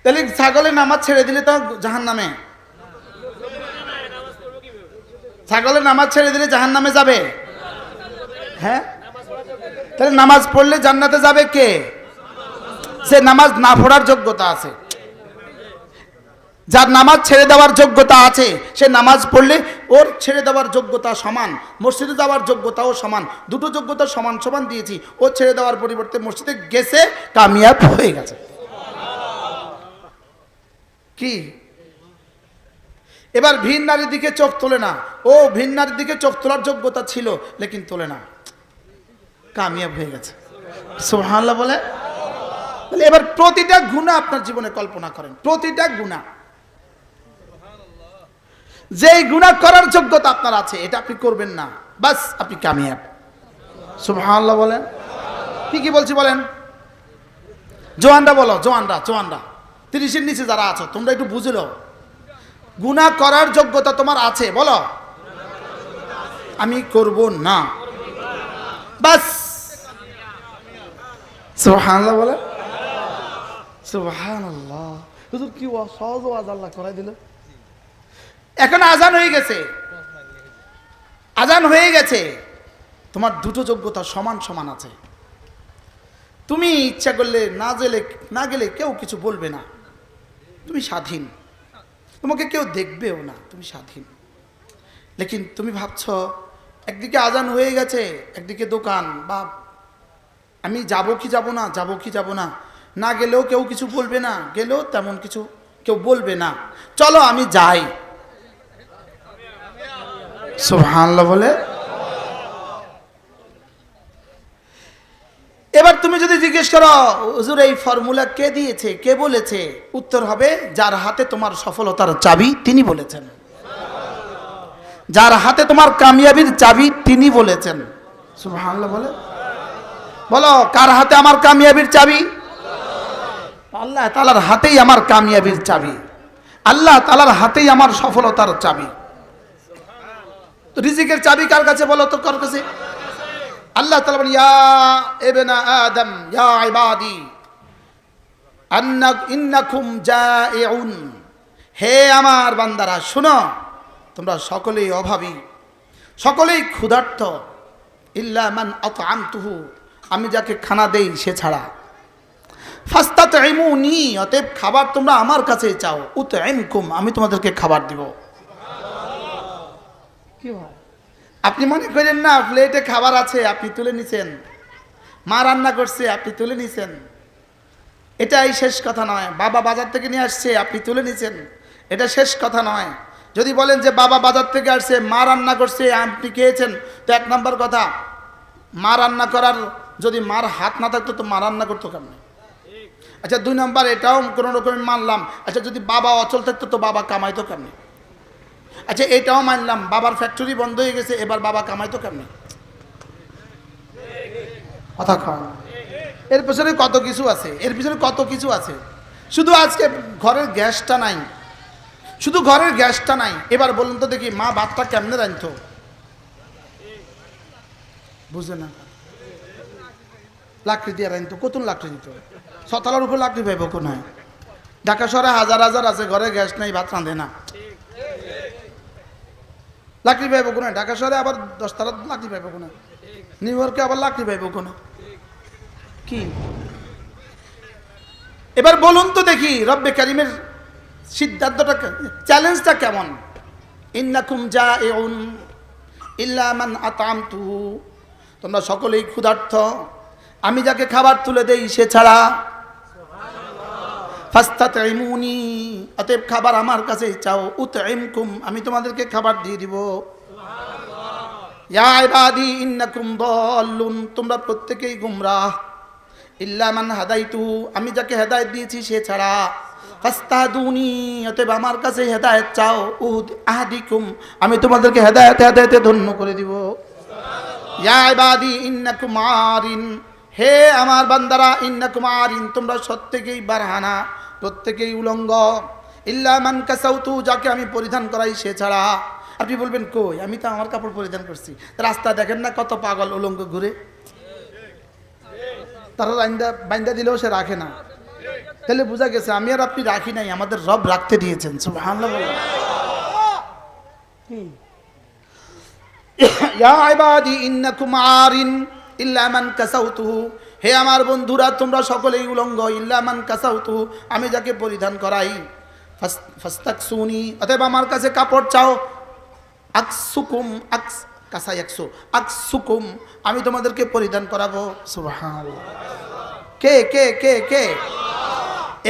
তাহলে ছাগলের নামাজ ছেড়ে দিলে তো জাহান্নামে। ছাগলের নামাজ ছেড়ে দিলে জাহান্নামে যাবে। হ্যাঁ, তাহলে নামাজ পড়লে জান্নাতে যাবে কে? সে নামাজ না পড়ার যোগ্যতা আছে। যার নামাজ ছেড়ে দেওয়ার যোগ্যতা আছে, সে নামাজ পড়লে ওর ছেড়ে দেওয়ার যোগ্যতা সমান, মসজিদে যাওয়ার যোগ্যতাও সমান। দুটো যোগ্যতা সমান সমান দিয়েছি। ও ছেড়ে দেওয়ার পরিবর্তে মসজিদে গেছে, কামিয়াব হয়ে গেছে। কি? এবার ভিন নারীর দিকে চোখ তোলে না। ও ভিন নারীর দিকে চোখ তোলার যোগ্যতা ছিল, লেকিন তোলে না, কামিয়াব হয়ে গেছে। সুবহানাল্লাহ বলে। এবার প্রতিটা গুনাহ আপনার জীবনে কল্পনা করেন, প্রতিটা গুনাহ, যেই গুনাহ করার যোগ্যতা আপনার আছে এটা আপনি করবেন না, বাস আপনি কামিয়াব। সুবহানাল্লাহ বলেন। কি কি বলছি বলেন? জওয়ানরা বলো, জওয়ানরা 30-এর নিচে যারা আছো তোমরা একটু বুঝলো, গুনাহ করার যোগ্যতা তোমার আছে, বলো। আমি করব না। বাস সুবহানাল্লাহ বলে, সুবহানাল্লাহ। হুজুর কি সহজ ওয়াজ আল্লাহ করাই দিল। এখন আজান হয়ে গেছে, আজান হয়ে গেছে, তোমার দুটো যোগ্যতা সমান সমান আছে। তুমি ইচ্ছা করলে না গেলে কেউ কিছু বলবে না, তুমি স্বাধীন, তোমাকে কেউ দেখবেও না, তুমি স্বাধীন। লেকিন তুমি ভাবছো একদিকে আজান হয়ে গেছে, একদিকে দোকান, বা আমি যাব কি যাব না, যাব কি যাব না, না গেলেও কেউ কিছু বলবে না, গেলেও তেমন কিছু কেউ বলবে না, চলো আমি যাই। সুবহানাল্লাহ বলে। এবার তুমি যদি জিজ্ঞেস করো হুজুর এই ফর্মুলা কে দিয়েছে, কে বলেছে, উত্তর হবে যার হাতে তোমার সফলতার চাবি তিনি বলেছেন, যার হাতে তোমার কামিয়াবির চাবি তিনি বলেছেন। সুবহানাল্লাহ বলে। বলো কার হাতে আমার কামিয়াবির চাবি? আল্লাহ তাআলার হাতেই আমার কামিয়াবির চাবি, আল্লাহ তাআলার হাতেই আমার সফলতার চাবি। তো রিজিকের চাবি কার কাছে বলো তো, কার কাছে? আল্লাহ তাআলা বলেন ইয়া ইবনা আদম ইয়া ইবাদি ইন্নাকুম জাইউন, হে আমার বান্দারা শুনো, তোমরা সকলেই অভাবী, সকলেই ক্ষুধার্ত, ইল্লা মান আতআমতুহু, আমি যাকে খানা দেই সে ছাড়া, ফাস্তাতইমুনি, অতএব খাবার তোমরা আমার কাছে চাও, উতইমকুম, আমি তোমাদেরকে খাবার দিব। কি হয় আপনি মনে করেন না প্লেটে খাবার আছে আপনি তুলে নিছেন, মা রান্না করছে আপনি তুলে নিছেন, এটাই শেষ কথা নয়। বাবা বাজার থেকে নিয়ে আসছে আপনি তুলে নিছেন, এটা শেষ কথা নয়। যদি বলেন যে বাবা বাজার থেকে আসছে, মা রান্না করছে আপনি খেয়েছেন, তো এক নম্বর কথা, মা রান্না করার যদি মার হাত না থাকতো তো মা রান্না করতো কেমন? আচ্ছা দুই নম্বর এটাও কোনো রকম মানলাম, আচ্ছা যদি বাবা অচল থাকতো তো বাবা কামাইতো কেমন? আচ্ছা এটাও মানলাম বাবার ফ্যাক্টরি বন্ধ হয়ে গেছে, এবার বাবা কামাইতো কেমন? কথা খাওয়া, এর পিছনে কত কিছু আছে, এর পিছনে কত কিছু আছে। শুধু আজকে ঘরের গ্যাসটা নাই, শুধু ঘরের গ্যাসটা নাই, এবার বলুন তো দেখি মা ভাতটা কেমনে রাঁধতো? বুঝে না, লাকড়ি দিয়ে রাঁধতো, কত লাকড়ি দিত, ছতলার উপর লাকড়ি পাইব কোন? ঢাকা শহরে হাজার হাজার আছে ঘরে গ্যাস নাই, ভাত রাঁধে না, লাকড়ি পাইব কোন? ঢাকা শহরে আবার 10 তলা লাকড়ি পাইব কোন? নিউ ইয়র্কে আবার লাকড়ি পাইব কোন? কি এবার বলুন তো দেখি রব্বে কারিমের সিদ্ধান্তটা, চ্যালেঞ্জটা কেমন? ইন্নাকুম জাইউন ইল্লা মান আতআমতুহু, তোমরা সকলেই ক্ষুধার্ত, আমি যাকে খাবার তুলে দেই সে ছাড়া, ফাস্তাতইমুনি, অতএব খাবার আমার কাছে চাও, উতইমকুম, আমি তোমাদেরকে খাবার দিয়ে দিব। ইয়া ইবাদি ইন্নাকুম দাল্লুন, তোমরা প্রত্যেকেই গুমরাহ, ইল্লা মান হাদাইতু, আমি যাকে হেদায়েত দিয়েছি সে ছাড়া, ফাস্তাদুনি, অতএব আমার কাছে হেদায়েত চাও, উদ আহাদিকুম, আমি তোমাদেরকে হেদায়েতে ধন্য করে দিব। ইয়া ইবাদি ইন্নাকুম আরিন, হে আমার বান্দারা, ইন্নাকুম আরিন, তোমরা প্রত্যেকেই বারহানা, প্রত্যেকেই উলঙ্গ, ইল্লা মান কাসাউতু, যাকে আমি পরিধান করাই সে ছাড়া। আপনি বলবেন কই, আমি তো আমার কাপড় পরিধান করছি, রাস্তা দেখেন না কত পাগল উলঙ্গ ঘুরে, তারা বাইন্দা দিলেও সে রাখে না, তাহলে বোঝা গেছে আমি আর আপনি রাখি নাই, আমাদের রব রাখতে দিয়েছেন। সুবহানাল্লাহ। ইয়া ইবাদি ইন্নাকুম আরিন ইল্লা মান কাসাউতুহু, হে আমার বন্ধুরা তোমরা সকলেই উলঙ্গ, ইল্লা মান কাসাউতুহু, আমি যাকে পরিধান করাই, ফাস্তাকসুনি, অতএব আমার কাছে কাপড় চাও, আকসুকুম, কাসায়াকসু, আকসুকুম, আমি তোমাদেরকে পরিধান করাবো। সুবহানাল্লাহ। কে কে কে কে?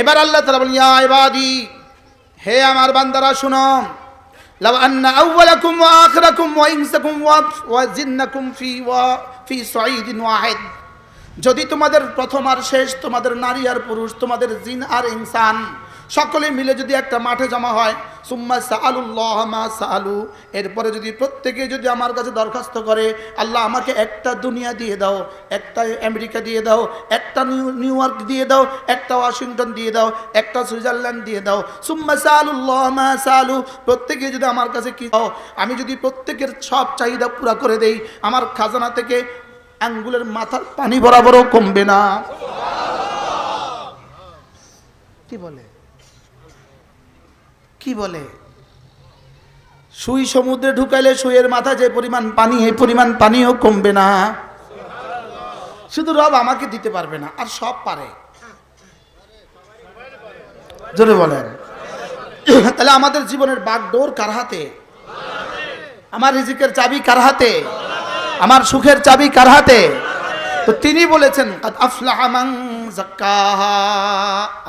এবার আল্লাহ তাআলা বলেন ইয়া ইবাদি, হে আমার বান্দারা শুনো, লাউ আন্না আউওয়ালাকুম ওয়া আখিরাকুম ওয়া ইনসাকুম ওয়া জিন্নাকুম ফি সাঈদিন ওয়াহিদ, যদি তোমাদের প্রথম আর শেষ, তোমাদের নারী আর পুরুষ, তোমাদের জিন আর ইনসান সকলে মিলে যদি একটা মাঠে জমা হয়, সুম্মা সাআলুল্লাহ মা সাআলু, এরপরে যদি প্রত্যেকে যদি আমার কাছে দরখাস্ত করে, আল্লাহ আমাকে একটা দুনিয়া দিয়ে দাও, একটা আমেরিকা দিয়ে দাও, একটা নিউ ইয়র্ক দিয়ে দাও, একটা ওয়াশিংটন দিয়ে দাও, একটা সুইজারল্যান্ড দিয়ে দাও, সুম্মা সাআলুল্লাহ মা সাআলু, প্রত্যেকে যদি আমার কাছে কি দাও, আমি যদি প্রত্যেকের সব চাহিদা পুরা করে দেই, আমার খাজানা থেকে আঙ্গুলের মাথার পানি বরাবরও কমবে না। কি বলে, কি বলে? সুই সমুদ্রে ঢুকাইলে সুইয়ের মাথা যে পরিমাণ পানি, এই পরিমাণ পানিও কমবে না। শুধু রব আমাকে দিতে পারবে না, আর সব পারে। জোরে বলেন। তাহলে আমাদের জীবনের বাগডোর কার হাতে? আমার রিজিকের চাবি কার হাতে? আমার সুখের চাবি কার হাতে? তো তিনি বলেছেন কাদ আফলাহা মান যাক্কাহা।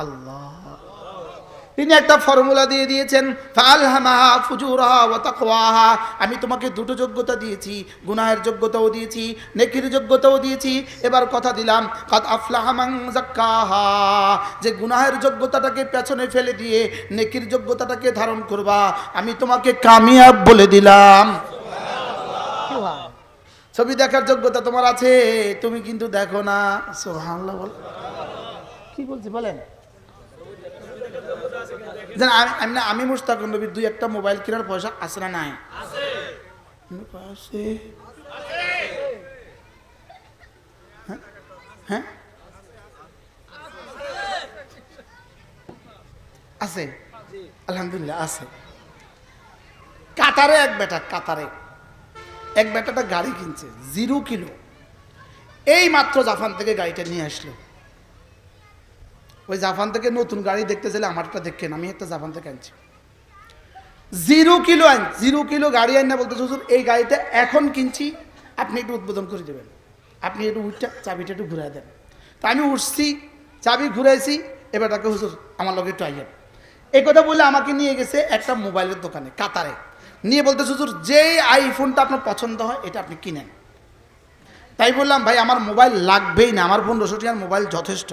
আল্লাহ, তিনি একটা ফর্মুলা দিয়ে দিয়েছেন, ফাআলহামাহা ফুজুরাহা ওয়া তাকওয়াহা। আমি তোমাকে দুটো যোগ্যতা দিয়েছি, গুনাহের যোগ্যতাও দিয়েছি, নেকির যোগ্যতাও দিয়েছি। এবার কথা দিলাম কাদ আফলাহা মান যাক্কাহা, যে গুনাহের যোগ্যতাটাকে পেছনে ফেলে দিয়ে নেকির যোগ্যতাটাকে ধারণ করবা, আমি তোমাকে কামিয়াব বলে দিলাম। ছবি দেখার যোগ্যতা তোমার আছে, তুমি কিন্তু দেখো না। সুবহানাল্লাহ। বল, কি বলছি বলেন? আমি মুশতাক নবীর দুই একটা মোবাইল কেনার পয়সা আছে না নাই? হ্যাঁ আছে, আলহামদুলিল্লাহ আছে। কাতারে এক বেটাটা গাড়ি কিনছে 0 কিলো, এই মাত্র জাপান থেকে গাড়িটা নিয়ে আসলো। ওই জাপান থেকে নতুন গাড়ি দেখতে চাইলে আমারটা দেখেন, আমি একটা জাপান থেকে আনছি 0 কিলো 0 কিলো গাড়ি আন না, বলতেছে হুজুর এই গাড়িটা এখন কিনছি, আপনি একটু উদ্বোধন করে দেবেন, আপনি একটু উঠটা চাবিটা একটু ঘুরাই দেন। তা আমি উঠছি, চাবি ঘুরাইছি, এবার তাকে হুজুর আমার লগে একটু আইয়েন। এই কথা বলে আমাকে নিয়ে গেছে একটা মোবাইলের দোকানে কাতারে, নিয়ে বলতেছে হুজুর যেই আইফোনটা আপনার পছন্দ হয় এটা আপনি কিনেন। তাই বললাম ভাই আমার মোবাইল লাগবেই না, আমার 1500 টাকার মোবাইল যথেষ্ট,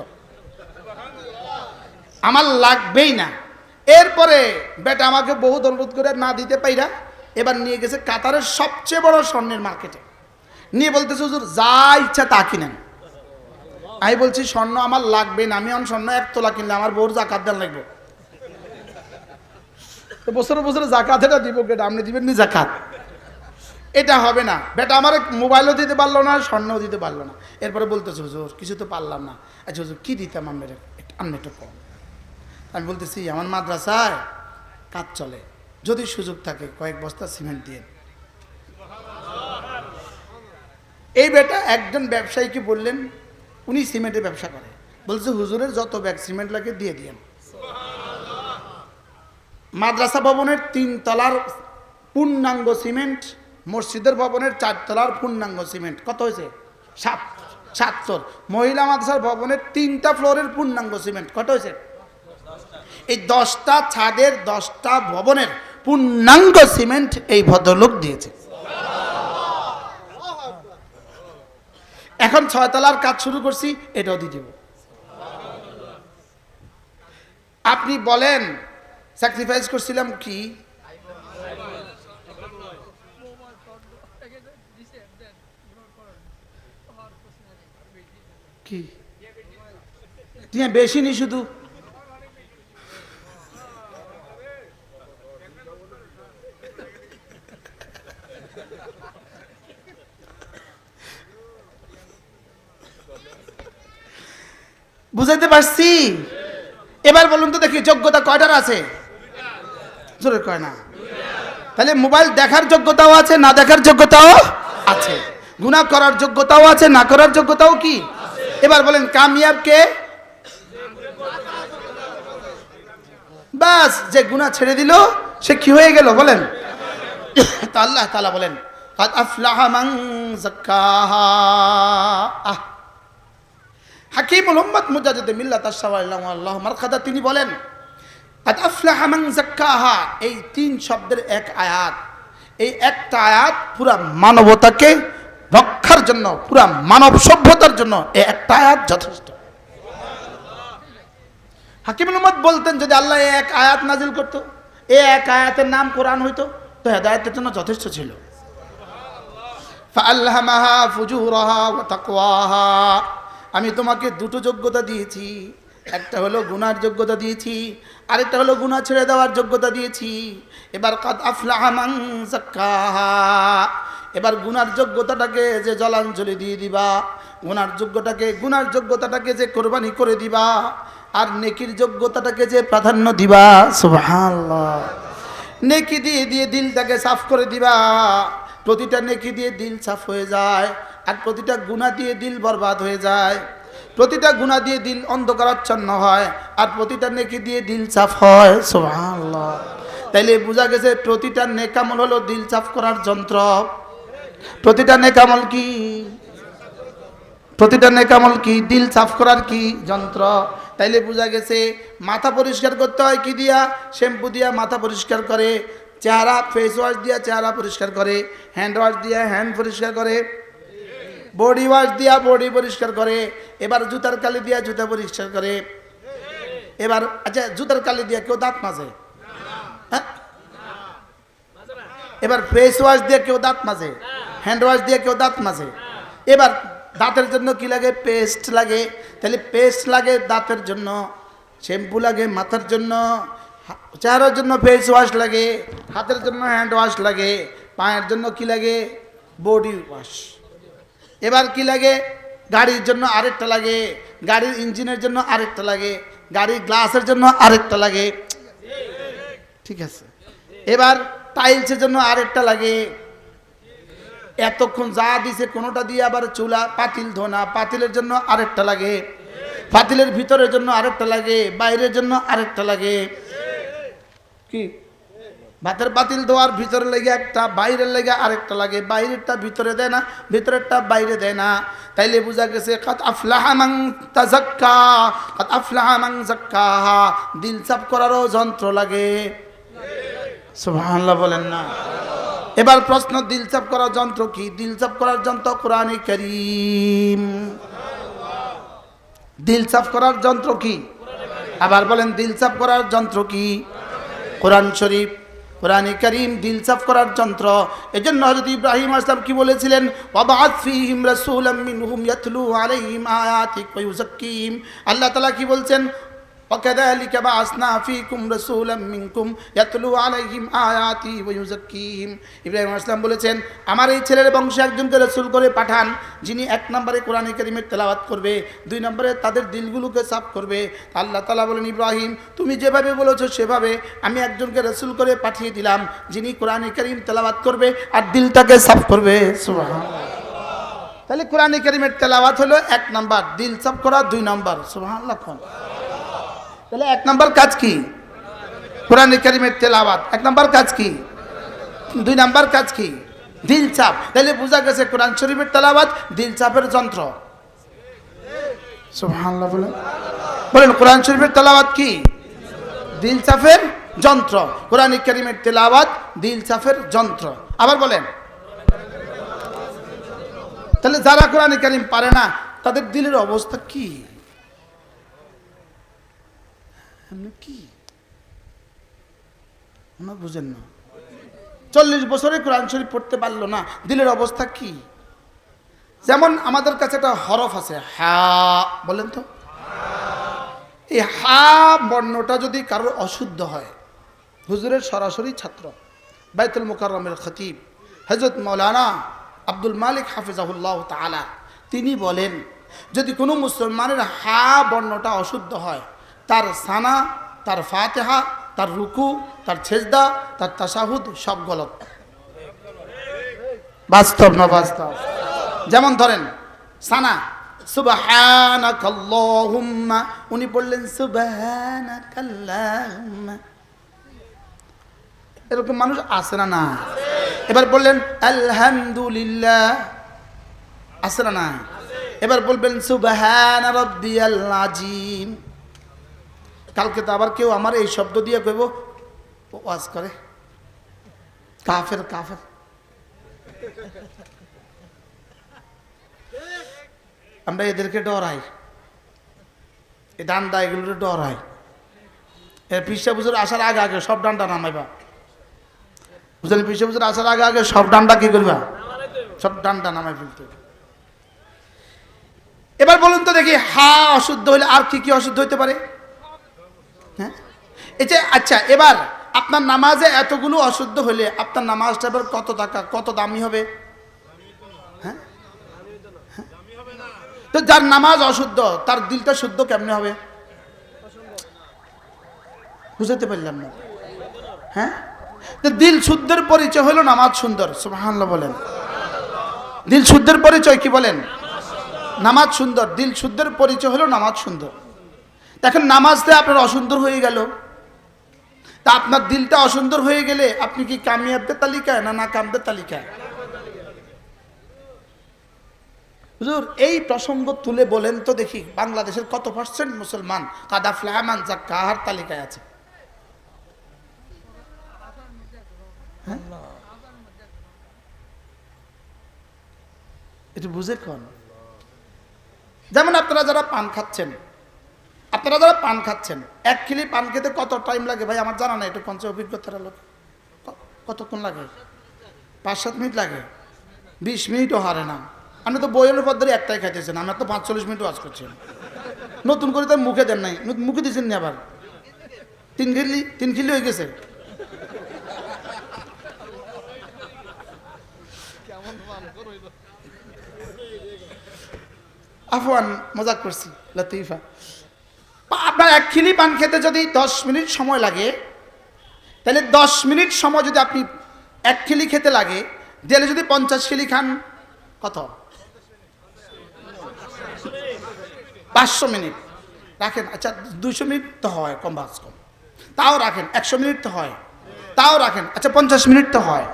আমার লাগবেই না। এরপরে বেটা আমাকে বহুত অনুরোধ করে না দিতে পাইরা এবার নিয়ে গেছে কাতারের সবচেয়ে বড় স্বর্ণের মার্কেটে, নিয়ে বলতেছে হুজুর যা ইচ্ছা তা কিনেন। আমি বলছি স্বর্ণ আমার লাগবে না, আমি এখন স্বর্ণ 1 তোলা কিনলে আমার বউর জাকাত দেন লাগবে, তো বছরে বছরে জাকাত এটা দিব কেটা, আপনি দিবেন নি জাকাত? এটা হবে না। বেটা আমার মোবাইলও দিতে পারলো না, স্বর্ণও দিতে পারলো না। এরপরে বলতেছে হুজুর কিছু তো পারলাম না। আচ্ছা হুজুর কি দিতাম আপনি একটু কম। আমি বলতেছি আমার মাদ্রাসায় কাজ চলে, যদি সুযোগ থাকে কয়েক বস্তা সিমেন্ট দিয়ে। এই বেটা একজন ব্যবসায়ীকে বললেন, উনি সিমেন্টের ব্যবসা করে, বলছে হুজুরের যত ব্যাগ সিমেন্ট লাগে দিয়ে দিয়েন। মাদ্রাসা ভবনের 3 তলার পূর্ণাঙ্গ সিমেন্ট, মসজিদের ভবনের 4 তলার পূর্ণাঙ্গ সিমেন্ট কত হয়েছে? 7 মহিলা মাদ্রাসার ভবনের 3টা ফ্লোরের পূর্ণাঙ্গ সিমেন্ট কত হয়েছে? এই 10টা ছাদের 10টা ভবনের পূর্ণাঙ্গ সিমেন্ট এই ভদ্রলোক দিয়েছে। এখন 6 তলার কাজ শুরু করছি, এটাও দিয়ে দেব। আপনি বলেন স্যাক্রিফাইস করছিলাম কি? কি বেশি নি, শুধু বুঝাইতে পারছি? এবার বলুন তো দেখি যোগ্যতা কয়টার আছে? জোরে কয় না। তাহলে মোবাইল দেখার যোগ্যতাও আছে, না দেখার যোগ্যতাও আছে, গুনাহ করার যোগ্যতাও আছে, না করার যোগ্যতাও কি? এবার বলেন কামিয়াব কে? বাস যে গুনাহ ছেড়ে দিল সে কি হয়ে গেল বলেন? তা আল্লাহ তাআলা বলেন কাদ আফলাহা মান যাক্কাহা। হাকিমুল উম্মাত মুজাদ্দিদ মিল্লাত আশ-শাওয়াল্লাহু মারকাদা তিনি বলেন কাদ আফলাহা মান যাক্কাহা, এই 3 শব্দের এক আয়াত, এই একটা আয়াত পুরা মানবতাকে রক্ষার জন্য, পুরা মানব সভ্যতার জন্য এই একটা আয়াত যথেষ্ট। হাকিমুল উম্মত বলতেন যদি আল্লাহ এক আয়াত নাজিল করতো, এই এক আয়াতের নাম কোরআন হইতো, তো হেদায়েতের জন্য যথেষ্ট ছিল। ফাআলহামাহা ফুজুরাহা ওয়া তাকওয়াহা, আমি তোমাকে দুটো যোগ্যতা দিয়েছি, একটা হলো গুনার যোগ্যতা দিয়েছি, আরেকটা হলো গুনাহ ছেড়ে দেওয়ার যোগ্যতা দিয়েছি। এবার কাদ আফলাহা মান যাক্কাহা, এবার গুনার যোগ্যতাটাকে যে জলাঞ্জলি দিয়ে দিবা, গুনার যোগ্যতাটাকে যে কোরবানি করে দিবা, আর নেকির যোগ্যতাটাকে যে প্রাধান্য দিবা, সুবহানাল্লাহ, নেকি দিয়ে দিয়ে দিলটাকে সাফ করে দিবা। প্রতিটা নেকি দিয়ে দিল সাফ হয়ে যায়, আর প্রতিটা গুনাহ দিয়ে দিল বরবাদ হয়ে যায়। প্রতিটা গুনাহ দিয়ে দিল অন্ধকারাচ্ছন্ন হয়, আর প্রতিটা নেকি দিয়ে দিল সাফ হয়, সুবহানাল্লাহ। তাইলে বোঝা গেছে প্রতিটা নেকামল হলো দিল সাফ করার যন্ত্র। প্রতিটা নেকামল কি? প্রতিটা নেকামল কি? দিল সাফ করার কি যন্ত্র। তাইলে বোঝা গেছে মাথা পরিষ্কার করতে হয় কি দিয়া? শ্যাম্পু দিয়া মাথা পরিষ্কার করে, চেহারা ফেস ওয়াশ দিয়া চেহারা পরিষ্কার করে, হ্যান্ড ওয়াশ দিয়া হ্যান্ড পরিষ্কার করে, বডি ওয়াশ দিয়া বডি পরিষ্কার করে, এবার জুতার কালি দিয়া জুতা পরিষ্কার করে। এবার আচ্ছা, জুতার কালি দিয়া কেউ দাঁত মাজে? হ্যাঁ, এবার ফেস ওয়াশ দিয়ে কেউ দাঁত মাজে, হ্যান্ড ওয়াশ দিয়ে কেউ দাঁত মাজে। এবার দাঁতের জন্য কি লাগে? পেস্ট লাগে। তাহলে পেস্ট লাগে দাঁতের জন্য, শ্যাম্পু লাগে মাথার জন্য, চেহারার জন্য ফেস ওয়াশ লাগে, হাতের জন্য হ্যান্ড ওয়াশ লাগে, পায়ের জন্য কি লাগে? Body wash. এবার কি লাগে? গাড়ির জন্য আরেকটা লাগে, গাড়ির ইঞ্জিনের জন্য আরেকটা লাগে, গাড়ির গ্লাসের জন্য আরেকটা লাগে, ঠিক আছে। এবার টাইলসের জন্য আরেকটা লাগে। এতক্ষণ যা দিছে কোনোটা দিয়ে আবার চুলা পাতিল ধোনা, পাতিলের জন্য আরেকটা লাগে, পাতিলের ভিতরের জন্য আরেকটা লাগে, বাইরের জন্য আরেকটা লাগে। কি? ভাতের পাতিল ধোয়ার ভিতরে লেগে একটা, বাইরের লেগে আরেকটা লাগে, বাইরেরটা ভিতরে দেয় না, ভিতরেরটা বাইরে দেয় না। তাইলে বোঝা গেছে কাদ আফলাহা মান তাযাক্কা, কাদ আফলাহা মান যাক্কাহা, দিল সাফ করারও যন্ত্র লাগে। সুবহানাল্লাহ বলেন না। এবার প্রশ্ন, দিল সাফ করার যন্ত্র কি? দিল সাফ করার যন্ত্র কোরআনে কারীম। দিল সাফ করার যন্ত্র কি? আবার বলেন, দিল সাফ করার যন্ত্র কি? কোরআন শরীফ, কোরআনে কারীম দিল সাফ করার যন্ত্র। এজন্য হযরত ইব্রাহিম আলাইহিস সালাম কি বলেছিলেন? ওয়াবাআত ফীহিম রাসূলাম মিনহুম ইয়াতলু আলাইহিম আয়াতিক ওয়া ইউযাক্কিহিম। আল্লাহ তাআলা কি বলছেন? وكذلك بعثنا فيكم رسولا منكم يتلو عليهم آياتي ويزكيهم। ইব্রাহিম আলাইহিস সালাম বলেছেন, আমার এই ছেলের বংশে একজনকে রাসূল করে পাঠান, যিনি এক নম্বরে কোরআনে কারীমের তেলাওয়াত করবে, দুই নম্বরে তাদের দিলগুলোকে সাফ করবে। আল্লাহ তাআলা বলেন, ইব্রাহিম তুমি যেভাবে বলেছো সেভাবে আমি একজনকে রাসূল করে পাঠিয়ে দিলাম, যিনি কোরআনে কারীম তেলাওয়াত করবে আর দিলটাকে সাফ করবে। সুবহানাল্লাহ। তাহলে কোরআনে কারীমের তেলাওয়াত হলো এক নাম্বার, দিল সাফ করা দুই নাম্বার। সুবহানাল্লাহ। তাহলে এক নাম্বার কাজ কি? কোরআনে কারীমের তেলাওয়াত। এক নাম্বার কাজ কি? দুই নাম্বার কাজ কি? দিল চাপ। তাহলে বোঝা গেছে কোরআন শরীফের তেলাওয়াত দিল চাপের যন্ত্র। সুবহানাল্লাহ বলেন। বলেন, কোরআন শরীফের তেলাওয়াত কি? দিল চাপের যন্ত্র। কোরআনে কারীমের তেলাওয়াত দিল চাপের যন্ত্র। আবার বলেন। তাহলে যারা কোরআনে কারীম পারে না তাদের দিলের অবস্থা কি? কি বুঝেন না? 40 বছরে কোরআন শরীফ পড়তে পারলো না, দিলের অবস্থা কি? যেমন আমাদের কাছে একটা হরফ আছে হা, বলেন তো। এই হা বর্ণটা যদি কারোর অশুদ্ধ হয়, হুজুরের সরাসরি ছাত্র বাইতুল মুকাররমের খতিব হযরত মাওলানা আব্দুল মালিক হাফিজাহুল্লাহ তাআলা, তিনি বলেন যদি কোনো মুসলমানের হা বর্ণটা অশুদ্ধ হয়, তার সানা, তার ফাতিহা, তার রুকু, তার সেজদা, তার তাশাহুদ সব গলত। বাস্তব না বাস্তব? যেমন ধরেন সানা সুবহানাকাল্লাহুম্মা, উনি বললেন সুবহানাকাল্লাহুম্মা, এরকম মানুষ আছে না? না। এবার বললেন আলহামদুলিল্লাহ, আছে না? না। এবার বলবেন সুবহানা রাব্বিয়াল আযীম। কালকে তো আবার কেউ আমার এই শব্দ দিয়ে কইব ওয়াজ করে কাফের কাফের। আমরা এদেরকে ডরাই, এই ডান্ডা এগুলোর ডরাই। পিসা হুজুর আসার আগে আগে সব ডান্ডা নামাইবা, বুঝলেন? পিসা হুজুর আসার আগে আগে সব ডান্ডা কি করবা, সব ডান্ডা নামাই ফেলতে। এবার বলুন তো দেখি, হা অশুদ্ধ হলে আর কি কি অশুদ্ধ হইতে পারে? হ্যাঁ, এই যে আচ্ছা, এবার আপনার নামাজে এতগুলো অশুদ্ধ হলে আপনার নামাজটা এবার কত টাকা, কত দামি হবে? হ্যাঁ, তো যার নামাজ অশুদ্ধ তার দিলটা শুদ্ধ কেমনে হবে? বুঝতে পারলাম না। হ্যাঁ, তো দিল শুদ্ধের পরিচয় হলো নামাজ সুন্দর। সুবহানাল্লাহ বলেন। দিল শুদ্ধের পরিচয় কি বলেন? নামাজ সুন্দর। দিল শুদ্ধের পরিচয় হলো নামাজ সুন্দর। দেখেন, নামাজটা আপনার অসুন্দর হয়ে গেল, তা আপনার দিলটা অসুন্দর হয়ে গেলে আপনি কি কামিয়াবদের তালিকায় না নাকামদের তালিকায়? হুজুর, এই প্রসঙ্গ তুলে বলেন তো দেখি, বাংলাদেশের কত পার্সেন্ট মুসলমান কাদ আফলাহা মান যাক্কাহার তালিকায় আছে? হ্যাঁ, এটা বুঝে কোন? যেমন আপনারা যারা পান খাচ্ছেন, এক কিলি পান খেতে কত টাইম লাগে ভাই আমার জানা নাই, একটু পঞ্চাশ অভিজ্ঞতার লোক কতক্ষণ লাগে? 5-7 মিনিট লাগে, 20 মিনিটও হারে না। আমি তো বইয়ের পর ধরে একটাই খাইতেছেন, আমি তো 45 মিনিট ওয়াজ করছি। নতুন করে তো মুখে দেন নাই, মুখে দিয়েছেন না আবার 3 কিলি হয়ে গেছে। আফওয়ান, মজাক করছি, লতিফা। আপনার 1 কিলি পান খেতে যদি 10 মিনিট সময় লাগে, তাহলে 10 মিনিট সময় যদি আপনি 1 কিলি খেতে লাগে, তাহলে যদি 50 কিলি খান কত? 500 মিনিট রাখেন। আচ্ছা, 200 মিনিট তো হয় কম বাস কম, তাও রাখেন। 100 মিনিট তো হয়, তাও রাখেন। আচ্ছা, 50 মিনিট তো হয়।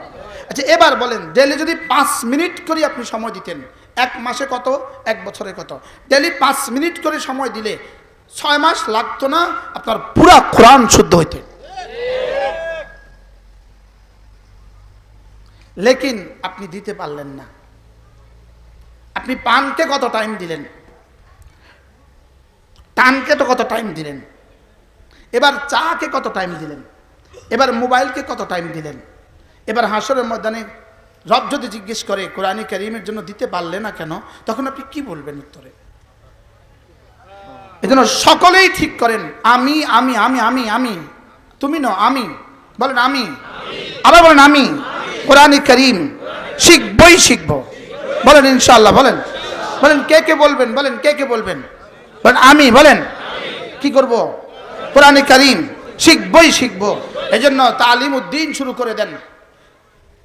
আচ্ছা, এবার বলেন, ডেলি যদি 5 মিনিট করে আপনি সময় দিতেন, 1 মাসে কত, 1 বছরে কত? ডেলি 5 মিনিট করে সময় দিলে 6 মাস লাগতো না আপনার পুরা কোরআন শুদ্ধ হইতে। লেকিন আপনি দিতে পারলেন না। আপনি পানকে কত টাইম দিলেন, টানকে তো কত টাইম দিলেন, এবার চাকে কত টাইম দিলেন, এবার মোবাইলকে কত টাইম দিলেন। এবার হাসরের ময়দানে রব যদি জিজ্ঞেস করে কোরআনে কারীমের জন্য দিতে পারলে না কেন, তখন আপনি কি বলবেন উত্তরে? এজন্য সকলেই ঠিক করেন, আমি আমি আমি আমি আমি, তুমি না, আমি বলেন, আমি আবার বলেন, আমি কোরআনে কারীম শিখবই শিখবো। বলেন ইনশাআল্লাহ। বলেন বলেন, কে কে বলবেন? বলেন, কে কে বলবেন? বলেন আমি। বলেন, কি করব? কোরআনে কারীম শিখবই শিখবো। এজন্য তালিম উদ্দিন শুরু করে দেন।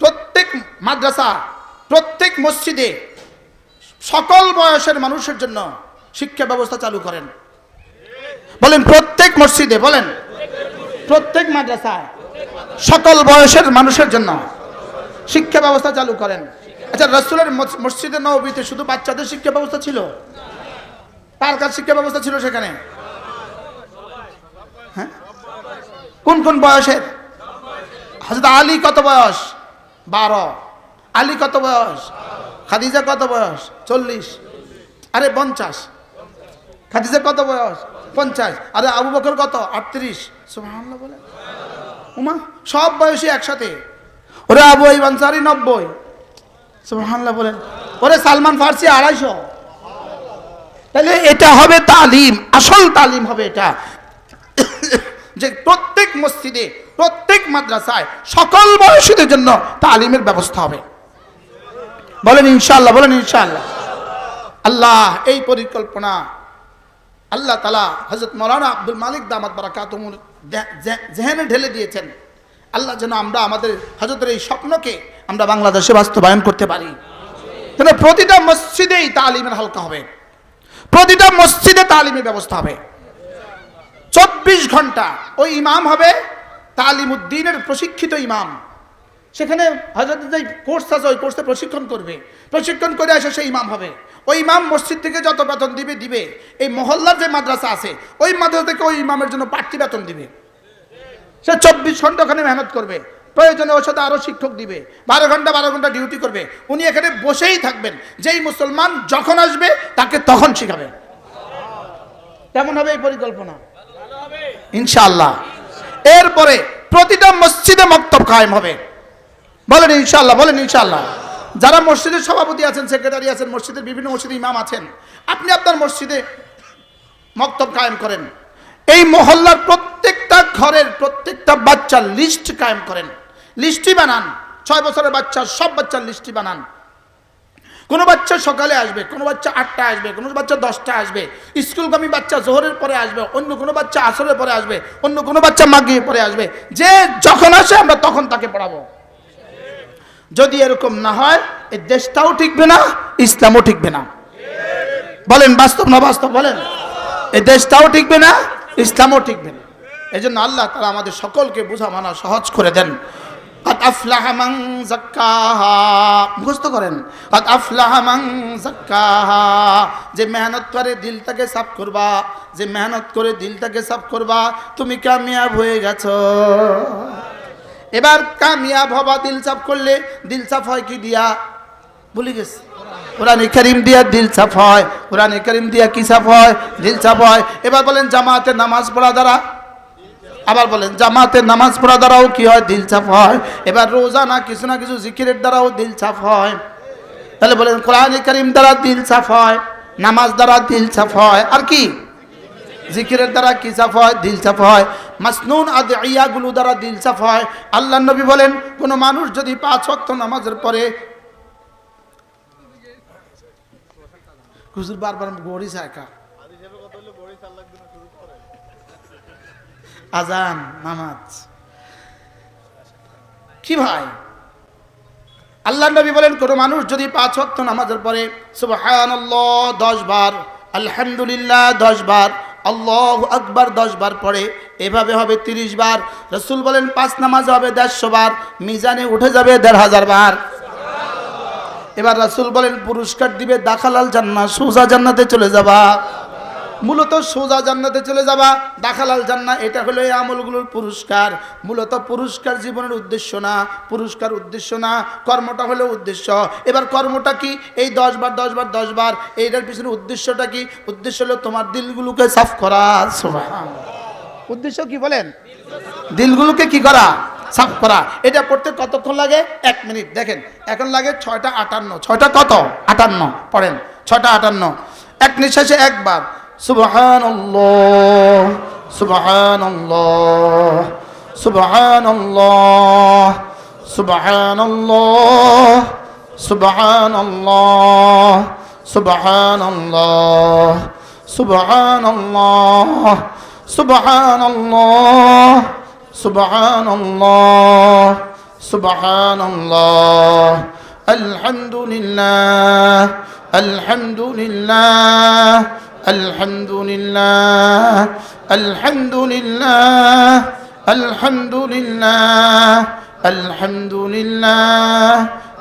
প্রত্যেক মাদ্রাসা, প্রত্যেক মসজিদে সকল বয়সের মানুষের জন্য শিক্ষা ব্যবস্থা চালু করেন। বলেন, প্রত্যেক মসজিদে, বলেন প্রত্যেক মাদ্রাসায় সকল বয়সের মানুষের জন্য শিক্ষা ব্যবস্থা চালু করেন। আচ্ছা, রাসূলের মসজিদে নববীতে শুধু বাচ্চাদের শিক্ষা ব্যবস্থা ছিল? কার কার শিক্ষা ব্যবস্থা ছিল সেখানে? হ্যাঁ, কোন কোন বয়সের? হযরত আলী কত বয়স? 12। আলী কত বয়স? খাদিজা কত বয়স? 40। আরে 50। খাদিজা কত বয়স? 50। আরে আবু বকর কত? 38। সুবহানাল্লাহ বলে। উমা, সব বয়সী একসাথে। ওরে আবু আইয়ুব আনসারী 90। সুবহানাল্লাহ বলেন। ওরে সালমান ফার্সি 250। তাহলে এটা হবে তালিম, আসল তালিম হবে এটা, যে প্রত্যেক মসজিদে, প্রত্যেক মাদ্রাসায় সকল বয়সীদের জন্য তালিমের ব্যবস্থা হবে। বলেন ইনশাআল্লাহ। বলেন ইনশাআল্লাহ। আল্লাহ এই পরিকল্পনা আল্লাহ তাআলা হযরত মাওলানা আব্দুল মালিক দামাত বারাকাতুহুর জেহেনে ঢেলে দিয়েছেন। আল্লাহ যেন আমরা আমাদের হযরতের এই স্বপ্নকে আমরা বাংলাদেশে বাস্তবায়ন করতে পারি। যেন প্রতিটা মসজিদেই তালিমের হালকা হবে, প্রতিটা মসজিদে তালিমের ব্যবস্থা হবে। 24 ঘন্টা ওই ইমাম হবে তালিম উদ্দিনের প্রশিক্ষিত ইমাম। সেখানে হযরতের যে কোর্স আছে ওই কোর্সে প্রশিক্ষণ করবে, প্রশিক্ষণ করে এসে সেই ইমাম হবে। ওই ইমাম মসজিদ থেকে যত বেতন দিবে, এই মহল্লার যে মাদ্রাসা আছে ওই মাদ্রাসা থেকে ওই ইমামের জন্য বাড়তি বেতন দিবে। সে 24 ঘন্টা ওখানে মেহনত করবে, প্রয়োজনে ওর সাথে আরো শিক্ষক দিবে, 12 ঘন্টা ডিউটি করবে। উনি এখানে বসেই থাকবেন, যেই মুসলমান যখন আসবে তাকে তখন শিখাবে। কেমন হবে এই পরিকল্পনা? ইনশাআল্লাহ। এরপরে প্রতিটা মসজিদে মক্তব কায়েম হবে। বলেন ইনশাআল্লাহ, বলেন ইনশাআল্লাহ। যারা মসজিদের সভাপতি আছেন, সেক্রেটারি আছেন, মসজিদের বিভিন্ন মসজিদে ইমাম আছেন, আপনি আপনার মসজিদে মক্তব কায়েম করেন। এই মহল্লার প্রত্যেকটা ঘরের প্রত্যেকটা বাচ্চার লিস্ট কায়েম করেন, লিস্টই বানান। 6 বছরের বাচ্চা, সব বাচ্চার লিস্টই বানান। কোনো বাচ্চা সকালে আসবে, কোনো বাচ্চা 8টায় আসবে, কোনো বাচ্চা 10টায় আসবে, স্কুলগামী বাচ্চা জোহরের পরে আসবে, অন্য কোনো বাচ্চা আসরের পরে আসবে, অন্য কোনো বাচ্চা মাগরিবের পরে আসবে। যে যখন আসে আমরা তখন তাকে পড়াবো। যদি এরকম না হয় এই দেশটাও টিকবে না, ইসলামও টিকবে না। বলেন বাস্তব না বাস্তব? বলেন এই দেশটাও টিকবে না, ইসলামও টিকবে না। এই জন্য আল্লাহ তাআলা আমাদের সকলকে বোঝা মানা সহজ করে দেন। قد أفلح من زكاها, মুখস্থ করেন। قد أفلح من زكاها, যে মেহনত করে দিলটাকে সাফ করবা, যে মেহনত করে দিলটাকে সাফ করবা, তুমি কামিয়াব হয়ে গেছো। এবার কামিয়াব হবা দিল সাফ করলে। দিল সাফ হয় কি দিয়া? ভুলে গেছি। কোরআনে কারীম দিয়া দিল সাফ হয়। কোরআনে কারীম দিয়া কি সাফ হয়? দিল সাফ হয়। এবার বলেন জামাতে নামাজ পড়া দ্বারা, আবার বলেন জামাতে নামাজ পড়া দ্বারাও কি হয়? দিল সাফ হয়। এবার রোজা না কিছু না কিছু জিকিরের দ্বারাও দিল সাফ হয়। তাহলে বলেন কোরআনে কারীম দ্বারা দিল সাফ হয়, নামাজ দ্বারা দিল সাফ হয়, আর কি জিকিরের দ্বারা কি সাফ হয়? দিল সাফ হয়। মাসনুন আদিয়াগুলো দ্বারা দিল সাফ হয়। আল্লাহর নবী বলেন কোন মানুষ যদি 5 ওয়াক্ত নামাজের পরে, হুজুর বারবার গড়ি সাকা আজান নামাজ কি ভাই? আল্লাহর নবী বলেন কোন মানুষ যদি 5 ওয়াক্ত নামাজের পরে সুবহানাল্লাহ 10 বার, আলহামদুলিল্লাহ 10 বার, আল্লাহু আকবার 10 বার পড়ে, এভাবে হবে 30 বার। রাসূল বলেন 5 নামাজ হবে 150 বার, মিজানে উঠে যাবে 1500 বার। এবার রাসূল বলেন পুরস্কার দিবে দাখালাল জান্নাহ, সোজা জান্নাতে চলে যাবা। মূলত সোজা জান্নাতে চলে যাবা, দাখালাল জান্নাহ, এটা হলো এই আমলগুলোর পুরস্কার। মূলত পুরস্কার জীবনের উদ্দেশ্য না, পুরস্কার উদ্দেশ্য না, কর্মটা হলো উদ্দেশ্য। এবার কর্মটা কি? এই 10 বার 10 বার 10 বার, এইটার পিছনে উদ্দেশ্যটা কি? উদ্দেশ্য হলো তোমার দিলগুলোকে সাফ করা। সুবহানাল্লাহ। উদ্দেশ্য কি বলেন? দিলগুলোকে কি করা? সাফ করা। এটা পড়তে কতক্ষণ লাগে? 1 মিনিট। দেখেন এখন লাগে 6টা 58। 6টা কত? 58। পড়েন 6টা 58। এক নিঃশ্বাসে একবার সুবহানাল্লাহ সুবহানাল্লাহ সুবহানাল্লাহ সুবহানাল্লাহ সুবহানাল্লাহ সুবহানাল্লাহ সুবহানাল্লাহ সুবহানাল্লাহ সুবহানাল্লাহ সুবহানাল্লাহ আলহামদুলিল্লাহ আলহামদুলিল্লাহ আলহামদুলিল্লাহ আলহামদুলিল্লাহ আলহামদুলিল্লাহ আলহামদুলিল্লাহ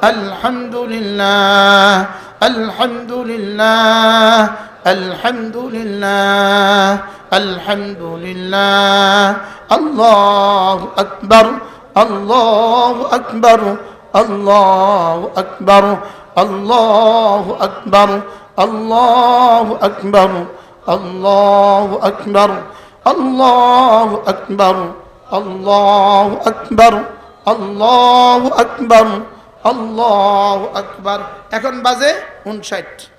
আলহামদুলিল্লাহ আলহামদুলিল্লাহ আলহামদুলিল্লাহ আলহামদুলিল্লাহ আল্লাহু আকবার আল্লাহু আকবার আল্লাহু আকবার আল্লাহু আকবার আল্লাহু আকবার আল্লাহু আকবার আল্লাহু আকবার আল্লাহু আকবার আল্লাহু আকবার আল্লাহু আকবার। এখন বাজে 59।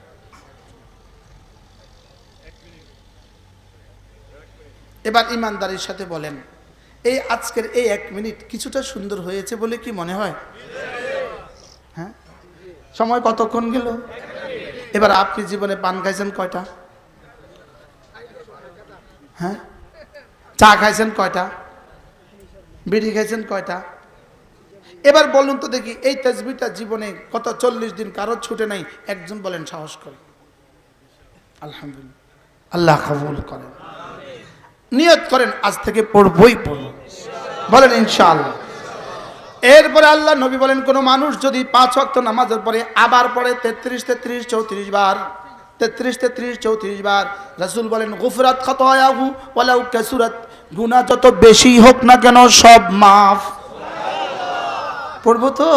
এবার ইমানদারির সাথে বলেন এই আজকের এই 1 মিনিট কিছুটা সুন্দর হয়েছে বলে কি মনে হয়? হ্যাঁ, সময় কতক্ষণ গেল? এবার আপনি জীবনে পান খাইছেন কয়টা? হ্যাঁ, চা খাইছেন কয়টা? বিড়ি খাইছেন কয়টা? এবার বলুন তো দেখি এই তাসবিহটা জীবনে কত 40 দিন কারো ছুটে নাই, একজন বলেন সাহস করে। আলহামদুলিল্লাহ, আল্লাহ কবুল করেন। নিয়ত করেন আজ থেকে পড়বই পড়ব, বলেন ইনশাআল্লাহ। এরপরে আল্লাহ নবী বলেন কোন মানুষ যদি 5 ওয়াক্ত নামাজের পরে আবার পড়ে 33 33 34 বার, 33 33 34 বার, রাসূল বলেন গুফরাত খাতায়াহু ওয়ালাউ কাসুরাত, গুনাহ যত বেশি হোক না কেন সব মাফ। পড়বো তো?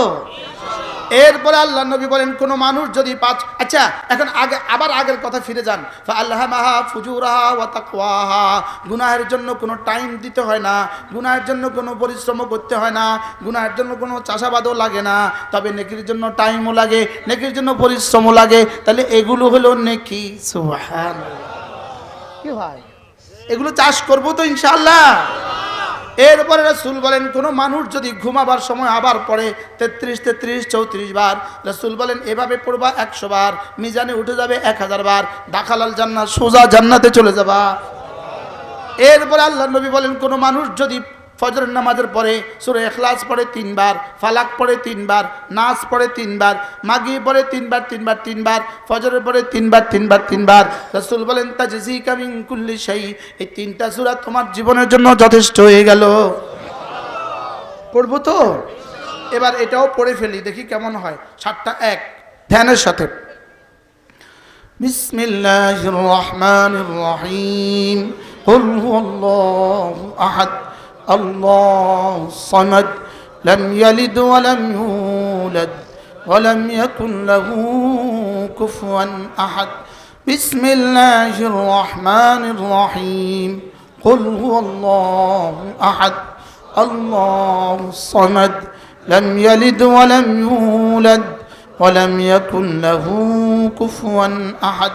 এরপরে আল্লাহ নবী বলেন কোন মানুষ যদি পাঁচ, আচ্ছা এখন আগে আবার আগের কথা ফিরে যান, ফাআলহামাহা ফুজুরাহা ওয়া তাকওয়াহা, গুনাহের জন্য কোনো টাইম দিতে হয় না, গুনাহের জন্য কোনো পরিশ্রম করতে হয় না, গুনাহের জন্য কোনো চাষাবাদও লাগে না, তবে নেকির জন্য টাইমও লাগে, নেকির জন্য পরিশ্রমও লাগে। তাহলে এগুলো হলো নেকি। সুবহানাল্লাহ। কি ভাই, এগুলো চাষ করবো তো ইনশাআল্লাহ। এরপরে রাসূল বলেন কোন মানুষ যদি ঘুমাবার সময় আবার পড়ে 33 33 34 বার, রাসূল বলেন এভাবে পড়বা 100 বার, মিজানে উঠে যাবে 1000 বার, দাখালাল জান্নাত, সোজা জান্নাতে চলে যাবা। এরপরে আল্লাহ নবী বলেন কোন মানুষ যদি ফজরের নামাজের পরে সূরা ইখলাস পড়ে 3 বার, ফালাক পড়ে 3 বার, নাস পড়ে 3 বার, মাগরিব পড়ে 3 বার 3 বার 3 বার, ফজরের পরে 3 বার 3 বার 3 বার, রাসূল বলেন তাজজিকা মিন কুল্লি শাই, এই 3টা সূরা তোমার জীবনের জন্য যথেষ্ট হয়ে গেল। পড়বো তো, এবার এটাও পড়ে ফেলি, দেখি কেমন হয়। 7টা 1 ধ্যানের সাথে। বিসমিল্লাহির রহমানির রহিম, কুল হুয়াল্লাহু আহাদ, الله الصمد، لم يلد ولم يولد ولم يكن له كفوا أحد. بسم الله الرحمن الرحيم، قل هو الله أحد، الله الصمد، لم يلد ولم يولد ولم يكن له كفوا أحد.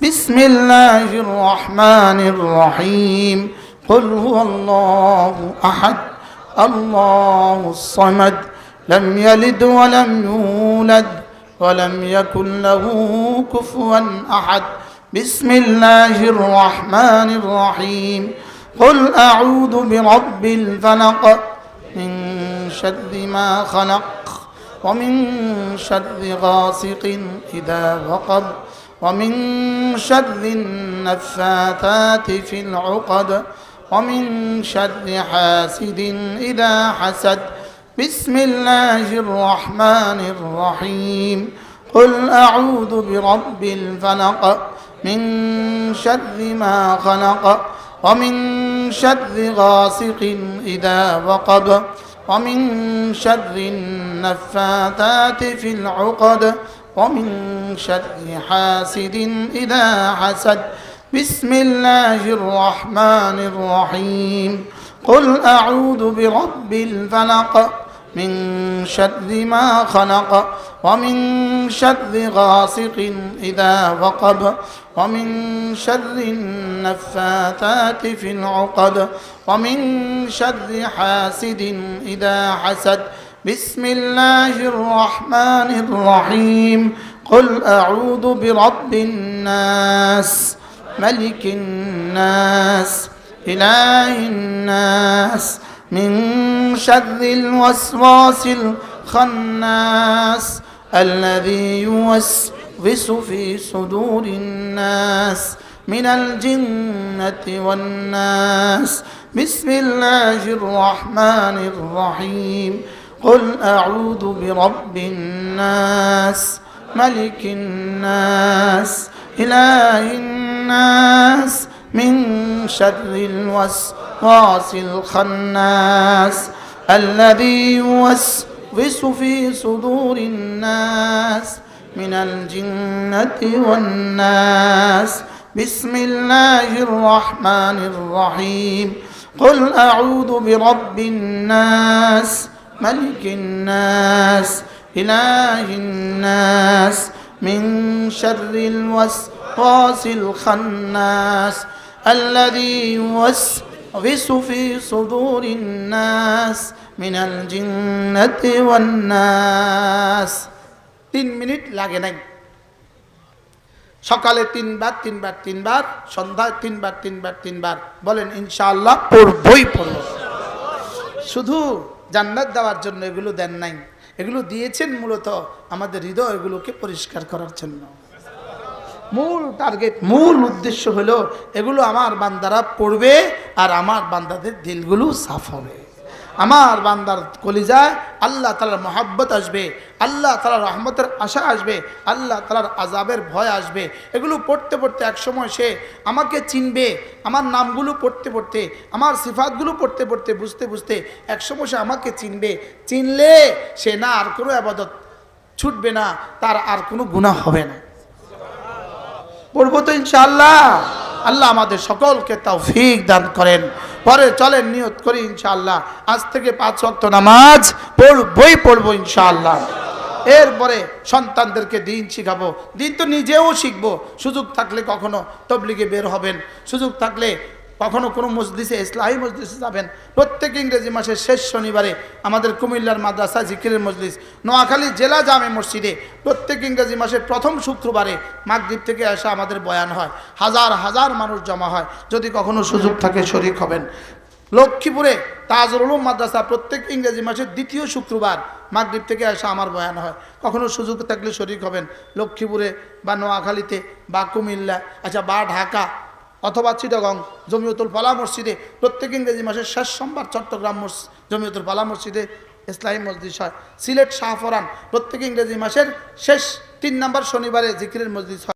بسم الله الرحمن الرحيم، قل هو الله أحد، الله الصمد، لم يلد ولم يولد ولم يكن له كفوا أحد. بسم الله الرحمن الرحيم، قل أعوذ برب الفلق، من شر ما خلق، ومن شر غاسق إذا وقب، ومن شر النفاثات في العقد، ومن شر حاسد إذا حسد. بسم الله الرحمن الرحيم، قل أعوذ برب الفلق، من شر ما خلق، ومن شر غاسق إذا وقب، ومن شر النفاثات في العقد، ومن شر حاسد إذا حسد. بسم الله الرحمن الرحيم، قل أعوذ برب الفلق، من شر ما خلق، ومن شر غاسق إذا وقب، ومن شر النفاثات في العقد، ومن شر حاسد إذا حسد. بسم الله الرحمن الرحيم، قل أعوذ برب الناس، ملك الناس، إله الناس، من شر الوسواس الخناس، الذي يوسوس في صدور الناس من الجنة والناس. بسم الله الرحمن الرحيم، قل أعوذ برب الناس، ملك الناس، إله الناس، من شر الوسواس الخناس، الذي يوسوس في صدور الناس من الجنة والناس. بسم الله الرحمن الرحيم، قل أعوذ برب الناس، ملك الناس، إله الناس، من شر الوسواس الخناس، الذي يوسوس في صدور الناس من الجنة والناس. 3 মিনিট লাগে নাই। সকালে 3 বার 3 বার 3 বার, সন্ধ্যায় 3 বার 3 বার 3 বার বলেন ইনশাআল্লাহ পড়বই পড়ব। শুধু জান্নাত দেওয়ার জন্য এগুলো দেন নাই, এগুলো দিয়েছেন মূলত আমাদের হৃদয়গুলোকে পরিষ্কার করার জন্য। মূল টার্গেট, মূল উদ্দেশ্য হলো এগুলো আমার বান্দারা পড়বে আর আমার বান্দাদের দিলগুলো সাফ হবে, আমার বান্দার কলিজায় আল্লাহ তাআলার মহব্বত আসবে, আল্লাহ তাআলার রহমতের আশা আসবে, আল্লাহ তাআলার আযাবের ভয় আসবে। এগুলো পড়তে পড়তে একসময় সে আমাকে চিনবে, আমার নামগুলো পড়তে পড়তে, আমার সিফাতগুলো পড়তে পড়তে, বুঝতে বুঝতে একসময় সে আমাকে চিনবে। চিনলে সে না আর কোনো ইবাদত ছুটবে না, তার আর কোনো গুনাহ হবে না। পড়বো তো ইনশাআল্লাহ। আল্লাহ আমাদের সকলকে তৌফিক দান করেন। পরে চলেন নিয়ত করি ইনশাআল্লাহ আজ থেকে 5 ওয়াক্ত নামাজ পড়বো ইনশাআল্লাহ। এরপরে সন্তানদেরকে দিন শিখাবো, দিন তো নিজেও শিখবো। সুযোগ থাকলে কখনো তবলিগে বের হবেন, সুযোগ থাকলে কখনো কোনো মজলিসে, ইসলামী মজলিসে যাবেন। প্রত্যেক ইংরেজি মাসের শেষ শনিবারে আমাদের কুমিল্লার মাদ্রাসা জিকিরের মজলিস, নোয়াখালী জেলা জামে মসজিদে প্রত্যেক ইংরেজি মাসের প্রথম শুক্রবারে মাগরিব থেকে আসা আমাদের বয়ান হয়। হাজার হাজার মানুষ জমা হয়। যদি কখনো সুযোগ থাকে শরীক হবেন। লক্ষ্মীপুরে তাজুল উলুম মাদ্রাসা প্রত্যেক ইংরেজি মাসের দ্বিতীয় শুক্রবার মাগরিব থেকে আসা আমার বয়ান হয়। কখনো সুযোগ থাকলে শরীক হবেন। লক্ষ্মীপুরে বা নোয়াখালীতে বা কুমিল্লা, আচ্ছা বা ঢাকা অথবা চিটাগং জমিয়তুল ফালাহ মসজিদে প্রত্যেক ইংরেজি মাসের শেষ সোমবার চট্টগ্রাম জমিয়তুল ফালাহ মসজিদে ইসলামী মজলিস হয়। সিলেট শাহফরান প্রত্যেক ইংরেজি মাসের শেষ 3 নম্বর শনিবারে জিকিরের মজলিস হয়।